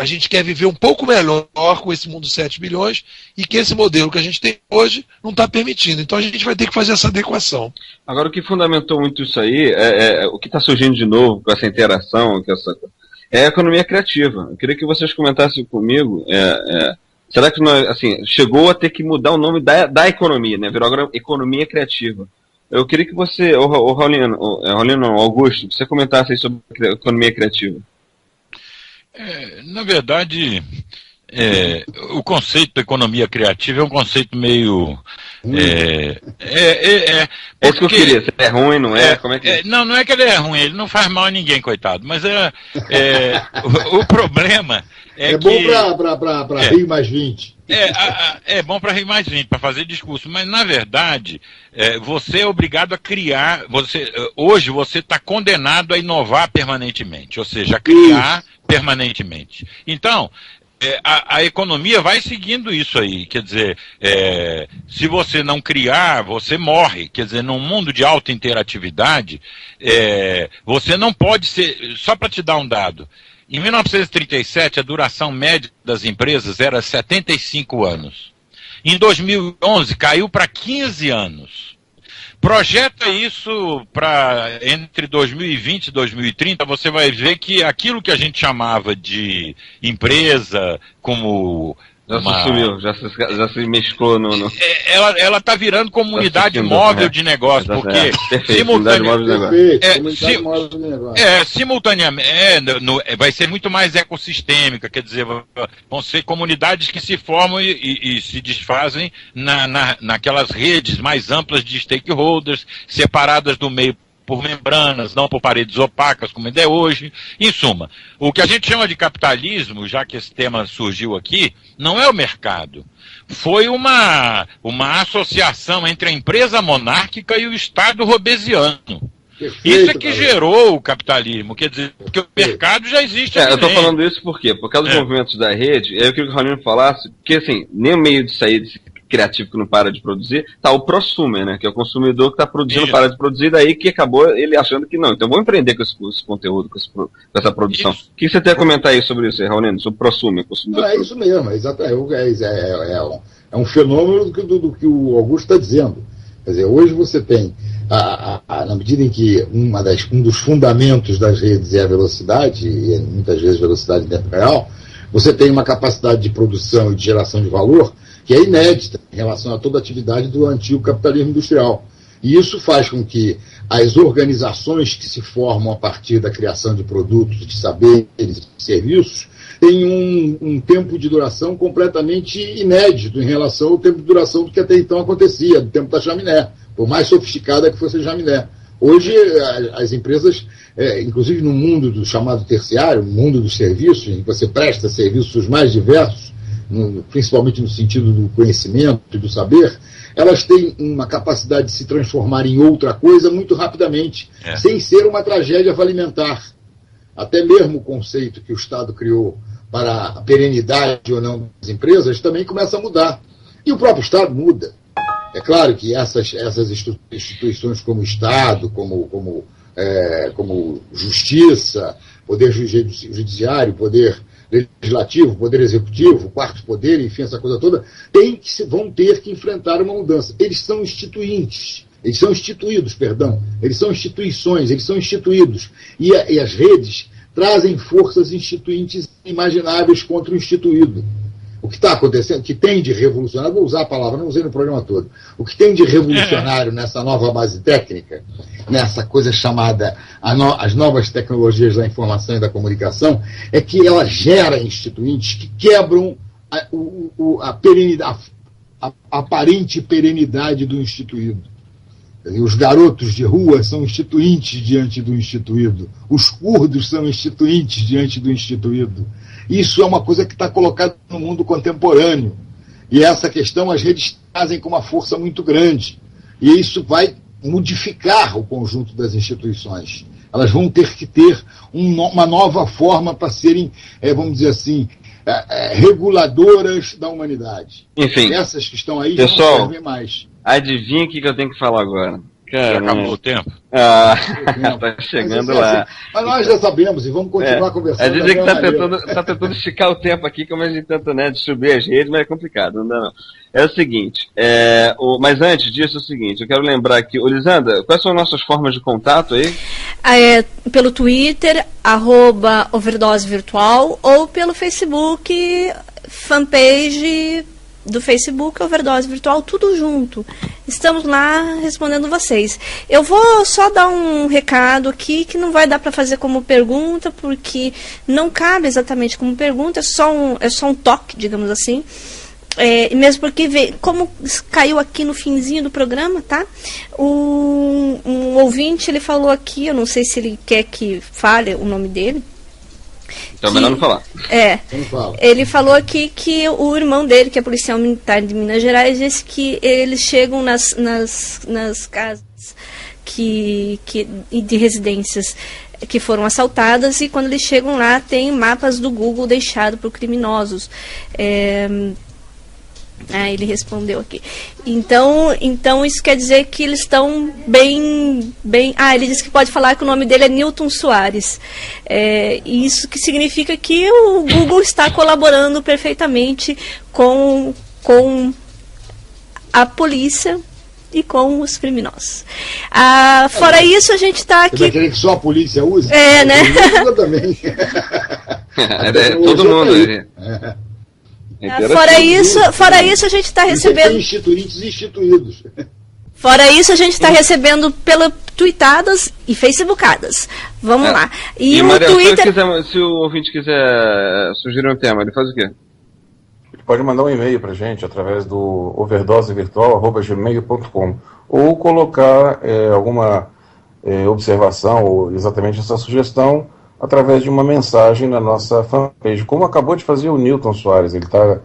gente quer viver um pouco melhor com esse mundo de 7 bilhões e que esse modelo que a gente tem hoje não está permitindo. Então a gente vai ter que fazer essa adequação. Agora, o que fundamentou muito isso aí, o que está surgindo de novo com essa interação, é a economia criativa. Eu queria que vocês comentassem comigo, será que nós, assim, chegou a ter que mudar o nome da economia, né? Virou agora economia criativa. Eu queria que você, Raulino, Augusto, você comentasse aí sobre a economia criativa. Na verdade, o conceito da economia criativa é um conceito meio... É isso que eu queria. Se é ruim, não é? Como é que não é que ele é ruim, ele não faz mal a ninguém, coitado. Mas o problema é que... É bom para rir mais 20. É bom para rir mais 20, para fazer discurso. Mas, na verdade, você é obrigado a criar... Hoje você está condenado a inovar permanentemente, ou seja, a criar permanentemente. Então... A economia vai seguindo isso aí, quer dizer, se você não criar, você morre, quer dizer, num mundo de alta interatividade, você não pode ser, só para te dar um dado, em 1937 a duração média das empresas era 75 anos, em 2011 caiu para 15 anos. Projeta isso para entre 2020 e 2030, você vai ver que aquilo que a gente chamava de empresa, como... Já se mesclou no... Ela está virando comunidade móvel de negócio, porque simultaneamente vai ser muito mais ecossistêmica, quer dizer, vão ser comunidades que se formam e se desfazem naquelas redes mais amplas de stakeholders, separadas do meio por membranas, não por paredes opacas, como ainda é hoje. Em suma, o que a gente chama de capitalismo, já que esse tema surgiu aqui, não é o mercado. Foi uma associação entre a empresa monárquica e o Estado robesiano. Perfeito, isso é que gerou o capitalismo, quer dizer, porque o mercado já existe. Eu estou falando isso por quê? Por causa dos movimentos da rede, eu queria que o Raulino falasse, porque assim, nem o meio de sair desse criativo que não para de produzir, tá o prosumer, né? Que é o consumidor que está produzindo, para de produzir, daí que acabou ele achando que não. Então vou empreender com esse conteúdo, com essa produção. Isso. O que você tem a comentar aí sobre isso, Raulino? Sobre o prosumer? Não, é isso mesmo, é um fenômeno do que o Augusto está dizendo. Quer dizer, hoje você tem, na medida em que um dos fundamentos das redes é a velocidade, e muitas vezes velocidade em tempo real, você tem uma capacidade de produção e de geração de valor que é inédita em relação a toda a atividade do antigo capitalismo industrial. E isso faz com que as organizações que se formam a partir da criação de produtos, de saberes, de serviços, tenham um tempo de duração completamente inédito em relação ao tempo de duração do que até então acontecia, do tempo da chaminé, por mais sofisticada que fosse a chaminé. Hoje, as empresas, inclusive no mundo do chamado terciário, no mundo dos serviços, em que você presta serviços mais diversos, principalmente no sentido do conhecimento e do saber, elas têm uma capacidade de se transformar em outra coisa muito rapidamente, sem ser uma tragédia falimentar. Até mesmo o conceito que o Estado criou para a perenidade ou não das empresas também começa a mudar. E o próprio Estado muda. É claro que essas instituições como Estado, como Justiça, Poder Judiciário, Poder Legislativo, Poder Executivo, Quarto Poder, enfim, essa coisa toda, vão ter que enfrentar uma mudança. Eles são instituintes. Eles são instituídos, eles são instituições, eles são instituídos. E as redes trazem forças instituintes imagináveis contra o instituído. O que está acontecendo, o que tem de revolucionário, vou usar a palavra, não usei no programa todo, o que tem de revolucionário nessa nova base técnica, nessa coisa chamada as novas tecnologias da informação e da comunicação, é que ela gera instituintes que quebram a aparente perenidade do instituído. Os garotos de rua são instituintes diante do instituído. Os curdos são instituintes diante do instituído. Isso é uma coisa que está colocada no mundo contemporâneo. E essa questão as redes trazem com uma força muito grande. E isso vai modificar o conjunto das instituições. Elas vão ter que ter uma nova forma para serem, vamos dizer assim, reguladoras da humanidade. Enfim, essas que estão aí pessoal, não servem mais. Adivinha o que eu tenho que falar agora? Já acabou o tempo? Tá chegando lá. Mas nós já sabemos e vamos continuar conversando. A gente tá tentando esticar o tempo aqui, como a gente tenta, né, distribuir as redes, mas é complicado, não dá não. É o seguinte, mas antes disso é o seguinte, eu quero lembrar aqui, Lisandra, quais são as nossas formas de contato aí? Pelo Twitter, @overdose virtual, ou pelo Facebook, fanpage do Facebook, Overdose Virtual, tudo junto. Estamos lá respondendo vocês. Eu vou só dar um recado aqui, que não vai dar para fazer como pergunta, porque não cabe exatamente como pergunta, é só um toque, digamos assim. Mesmo porque, como caiu aqui no finzinho do programa, tá? Um ouvinte, ele falou aqui, eu não sei se ele quer que fale o nome dele. Então, melhor não falar. Ele falou aqui que o irmão dele, que é policial militar de Minas Gerais, disse que eles chegam nas casas de residências que foram assaltadas, e quando eles chegam lá tem mapas do Google deixados por criminosos. Ele respondeu aqui. Então isso quer dizer que eles estão bem... ele disse que pode falar que o nome dele é Newton Soares. Isso que significa que o Google está colaborando perfeitamente com a polícia e com os criminosos. Fora isso, a gente está aqui... Você vai querer que só a polícia use? Né? Eu também. Todo mundo aí. Fora isso, a gente está recebendo... instituintes instituídos. Fora isso, a gente está recebendo pela tweetadas e facebookadas. Vamos lá. E o Mariel, Twitter... se o ouvinte quiser sugerir um tema, ele faz o quê? Ele pode mandar um e-mail para a gente através do overdosevirtual@gmail.com, ou colocar alguma observação ou exatamente essa sugestão através de uma mensagem na nossa fanpage, como acabou de fazer o Newton Soares. Ele está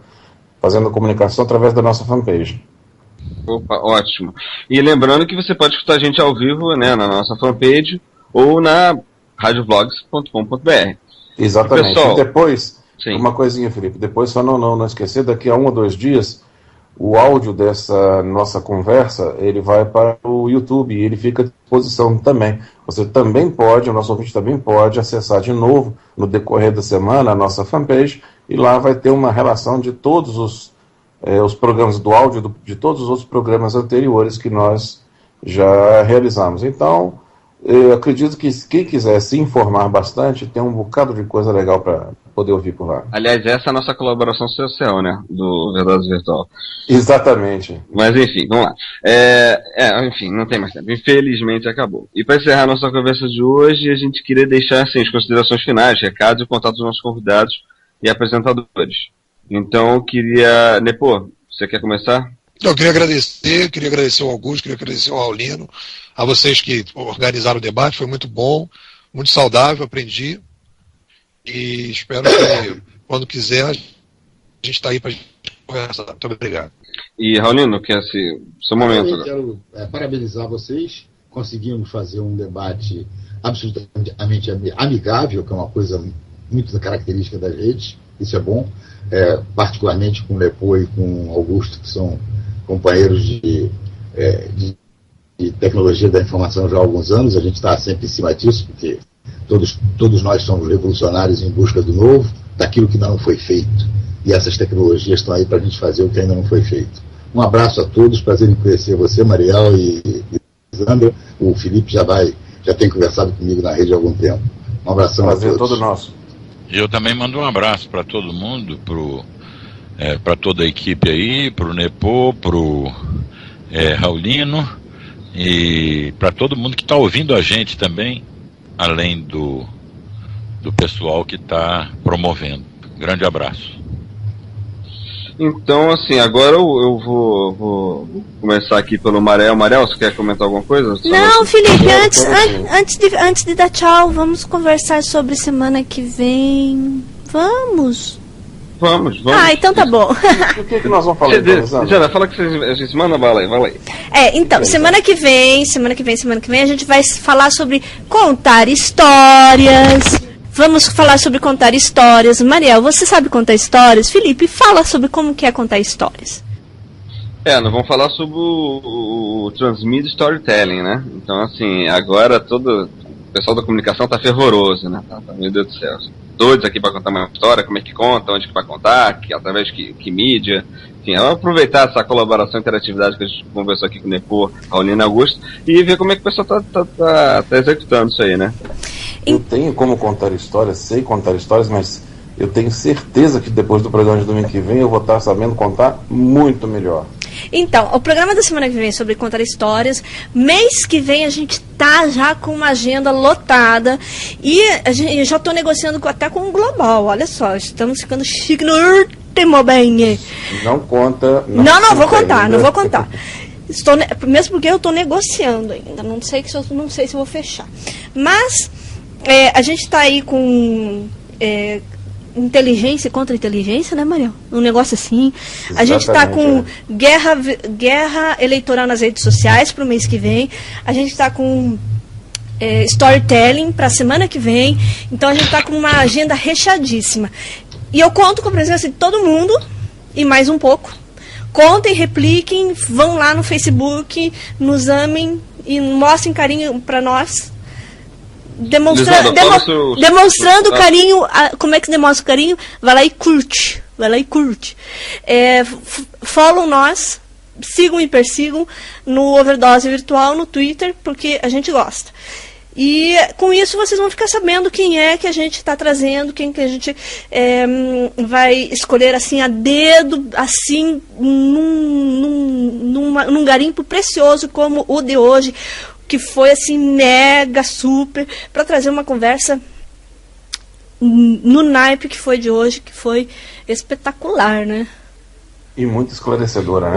fazendo a comunicação através da nossa fanpage. Opa, ótimo. E lembrando que você pode escutar a gente ao vivo, né, na nossa fanpage ou na radioblogs.com.br. Exatamente. Pessoal, e depois, sim, uma coisinha, Felipe, depois só não esquecer, daqui a 1 ou 2 dias, o áudio dessa nossa conversa, ele vai para o YouTube e ele fica à disposição também. Você também pode, o nosso ouvinte também pode acessar de novo, no decorrer da semana, a nossa fanpage, e lá vai ter uma relação de todos os programas do áudio, de todos os outros programas anteriores que nós já realizamos. Então, eu acredito que quem quiser se informar bastante, tem um bocado de coisa legal para poder ouvir por lá. Aliás, essa é a nossa colaboração social, né, do Overdose Virtual. Exatamente. Mas enfim, vamos lá. Enfim, não tem mais tempo. Infelizmente acabou. E para encerrar a nossa conversa de hoje, a gente queria deixar assim, as considerações finais, recados e contatos dos nossos convidados e apresentadores. Então, queria... Nepô, você quer começar? Eu queria agradecer ao Augusto, queria agradecer ao Aulino, a vocês que organizaram o debate, foi muito bom, muito saudável, aprendi, e espero que, quando quiser, gente está aí para conversar. Muito obrigado. E, Raulino, quer seu momento Eu agora. quero parabenizar vocês. Conseguimos fazer um debate absolutamente amigável, que é uma coisa muito da característica das redes. Isso é bom, particularmente com o Lepô e com o Augusto, que são companheiros de tecnologia da informação já há alguns anos. A gente está sempre em cima disso, porque todos nós somos revolucionários em busca do novo, daquilo que ainda não foi feito. E essas tecnologias estão aí para a gente fazer o que ainda não foi feito. Um abraço a todos, prazer em conhecer você, Mariel e Sandra. O Felipe já tem conversado comigo na rede há algum tempo. Um abração Prazer a todos. todo nosso. Eu também mando um abraço para todo mundo, para toda a equipe aí, pro Nepô, pro Raulino e para todo mundo que está ouvindo a gente também, além do pessoal que está promovendo. Grande abraço. Então, assim, agora eu vou começar aqui pelo Mariel. Mariel, você quer comentar alguma coisa? Não, Felipe, antes de dar tchau, vamos conversar sobre semana que vem. Vamos. Vamos. Ah, então tá bom. O que nós vamos falar? Já fala que a gente manda bala aí, vai aí. Então, semana que vem, a gente vai falar sobre contar histórias. Vamos falar sobre contar histórias. Mariel, você sabe contar histórias? Felipe, fala sobre como que é contar histórias. Nós vamos falar sobre o Transmedia Storytelling, né? Então, assim, agora todo o pessoal da comunicação tá fervoroso, né? Meu Deus do céu. Doidos aqui para contar uma história, como é que conta, onde que vai contar, através de que mídia. Enfim, vamos aproveitar essa colaboração e interatividade que a gente conversou aqui com o Nepô, Raulino e Augusto, e ver como é que o pessoal tá executando isso aí, né? Eu tenho como contar histórias, sei contar histórias, mas eu tenho certeza que depois do programa de domingo que vem eu vou estar sabendo contar muito melhor. Então, o programa da semana que vem é sobre contar histórias. Mês que vem a gente tá já com uma agenda lotada e eu já estou negociando até com o Global. Olha só, estamos ficando chique no último bem. Não conta. Não vou contar. Mesmo porque eu estou negociando ainda. Não sei se vou fechar. Mas a gente está aí com inteligência contra inteligência, né, Mariel? Um negócio assim. A gente está com guerra eleitoral nas redes sociais para o mês que vem. A gente está com storytelling para a semana que vem. Então a gente está com uma agenda recheadíssima. E eu conto com a presença de todo mundo e mais um pouco. Contem, repliquem, vão lá no Facebook, nos amem e mostrem carinho para nós. Demonstrando carinho. Como é que demonstra o carinho? Vai lá e curte. Follow nós, sigam e persigam no Overdose Virtual, no Twitter, porque a gente gosta. E com isso vocês vão ficar sabendo quem é que a gente está trazendo, quem que a gente vai escolher assim a dedo, assim, num garimpo precioso como o de hoje, que foi assim mega super, para trazer uma conversa no naipe que foi de hoje, que foi espetacular, né? E muito esclarecedora, né?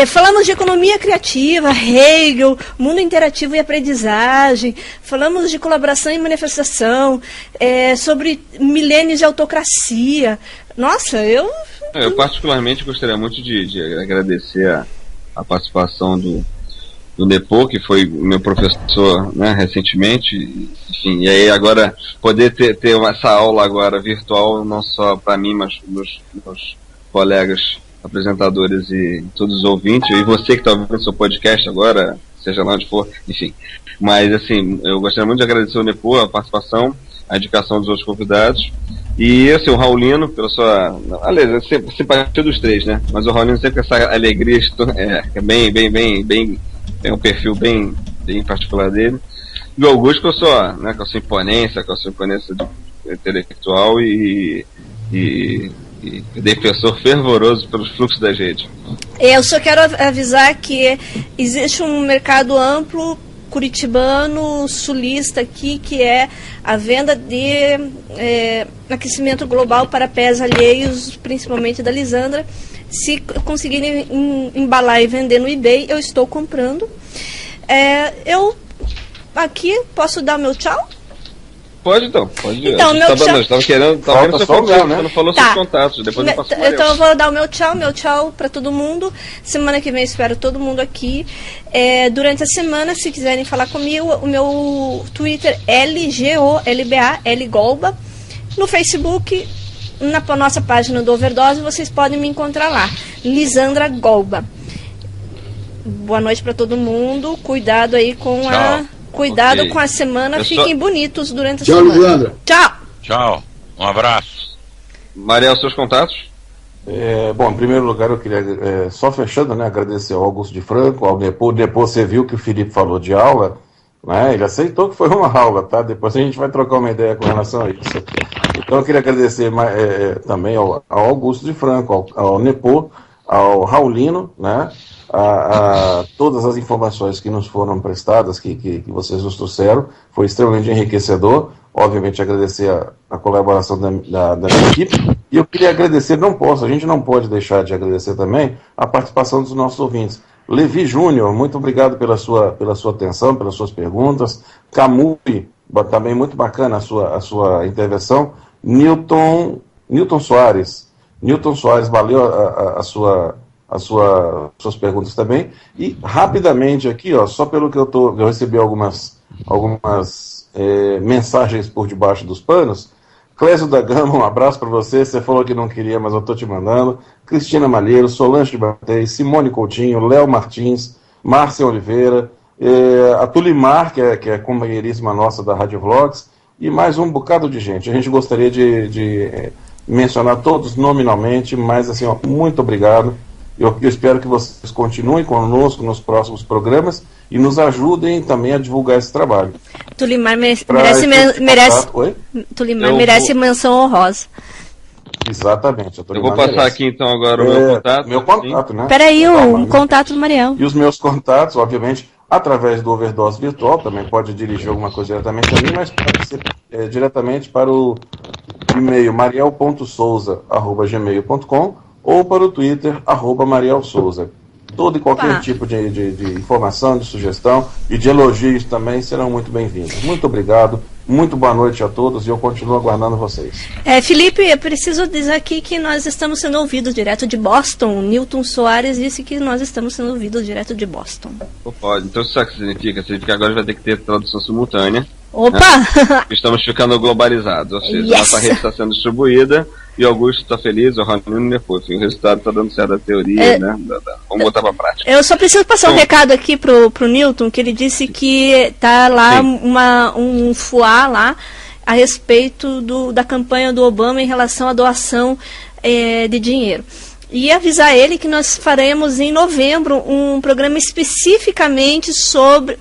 Falamos de economia criativa, Hegel, mundo interativo e aprendizagem, falamos de colaboração e manifestação, sobre milênios de autocracia. Nossa, eu particularmente gostaria muito de agradecer a participação do Nepô, que foi meu professor, né, recentemente, enfim, e aí agora poder ter essa aula agora virtual, não só para mim, mas meus colegas apresentadores e todos os ouvintes, e você que está ouvindo o seu podcast agora, seja lá onde for, enfim. Mas, assim, eu gostaria muito de agradecer ao Nepô, a participação, a indicação dos outros convidados, e, assim, o Raulino, pela sua... Aliás, é sempre simpatia dos três, né? Mas o Raulino sempre com essa alegria, é bem tem um perfil bem particular dele. E o Augusto com a sua imponência, intelectual e defensor fervoroso pelos fluxos da rede. Eu só quero avisar que existe um mercado amplo curitibano, sulista aqui, que é a venda de aquecimento global para pés alheios, principalmente da Lisandra. Se conseguirem embalar e vender no eBay, eu estou comprando. Eu aqui posso dar meu tchau? Pode então, pode. Então, meu tchau... Nós tava querendo seu contato, né? Você não falou seus contatos, depois eu passo. Então eu vou dar o meu tchau pra todo mundo. Semana que vem espero todo mundo aqui. Durante a semana, se quiserem falar comigo, o meu Twitter LGOLBA, Lgolba. No Facebook, na nossa página do Overdose, vocês podem me encontrar lá, Lisandra Golba. Boa noite pra todo mundo. Cuidado aí com Cuidado com a semana, fiquem bonitos durante a semana. Tchau, Lisandra. Tchau. Tchau, um abraço. Mariel, seus contatos? Bom, em primeiro lugar eu queria, só fechando, né, agradecer ao Augusto de Franco, ao Nepo. Depois você viu que o Felipe falou de aula, né, ele aceitou que foi uma aula, tá? Depois a gente vai trocar uma ideia com relação a isso. Então eu queria agradecer também ao Augusto de Franco, ao Nepo, ao Raulino, né, a todas as informações que nos foram prestadas, que vocês nos trouxeram, foi extremamente enriquecedor. Obviamente agradecer a colaboração da minha equipe, e eu queria agradecer, a gente não pode deixar de agradecer também a participação dos nossos ouvintes. Levi Júnior, muito obrigado pela sua atenção, pelas suas perguntas. Camui, também muito bacana a sua intervenção. Newton Soares, valeu suas perguntas também. E rapidamente aqui, só pelo que eu recebi algumas mensagens por debaixo dos panos. Clésio da Gama, um abraço para você falou que não queria, mas eu estou te mandando. Cristina Malheiro, Solange de Batei, Simone Coutinho, Léo Martins, Márcia Oliveira, a Tulimar, que é companheiríssima nossa da Rádio Vlogs, e mais um bocado de gente. A gente gostaria de mencionar todos nominalmente, mas assim, muito obrigado. Eu espero que vocês continuem conosco nos próximos programas e nos ajudem também a divulgar esse trabalho. Tulimar merece menção honrosa. Exatamente. Eu vou passar aqui então agora o meu contato. Meu contato, né? Peraí, o contato do Mariel. E os meus contatos, obviamente, através do Overdose Virtual, também pode dirigir alguma coisa diretamente a mim, mas pode ser diretamente para o e-mail mariel.souza@gmail.com ou para o Twitter, @marielsouza. Todo e qualquer tipo de informação, de sugestão e de elogios também serão muito bem-vindos. Muito obrigado, muito boa noite a todos e eu continuo aguardando vocês. Felipe, eu preciso dizer aqui que nós estamos sendo ouvidos direto de Boston. Newton Soares disse que nós estamos sendo ouvidos direto de Boston. Pode. Então sabe o que significa? Significa que agora vai ter que ter tradução simultânea. Opa! Né? Estamos ficando globalizados, ou seja, nossa rede está sendo distribuída e o Augusto está feliz, o Ramiro depois. O resultado está dando certo da teoria, né? Vamos botar para prática. Eu só preciso passar um recado aqui pro Newton, que ele disse que tá lá um fuá lá a respeito da campanha do Obama em relação à doação de dinheiro. E avisar ele que nós faremos em novembro um programa especificamente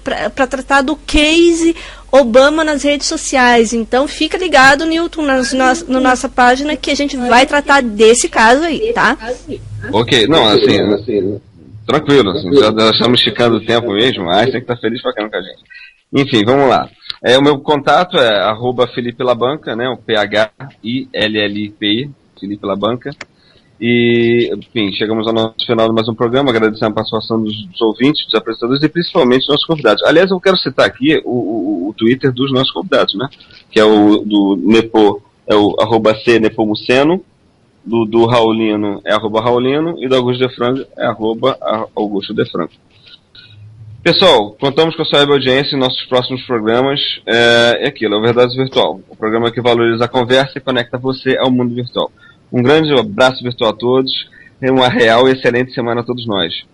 para tratar do case Obama nas redes sociais. Então fica ligado, Newton, na nossa página, que a gente vai tratar desse caso aí, tá? Ok, não, assim, tranquilo, assim, já estamos esticando o tempo mesmo, aí tem que estar feliz pra caramba com a gente. Enfim, vamos lá. O meu contato é @Felipe Labanca, né, o PHILLIPI, Felipe Labanca. E, enfim, chegamos ao nosso final de mais um programa, agradecendo a participação dos ouvintes, dos apresentadores e principalmente dos nossos convidados. Aliás, eu quero citar aqui o Twitter dos nossos convidados, né? Que é o do Nepo, é o @CNepomuceno, do Raulino é @Raulino e do Augusto de Franco é @Augusto de Franco. Pessoal, contamos com a sua audiência em nossos próximos programas. É aquilo, é o Overdose Virtual, o programa que valoriza a conversa e conecta você ao mundo virtual. Um grande abraço virtual a todos, uma real e excelente semana a todos nós.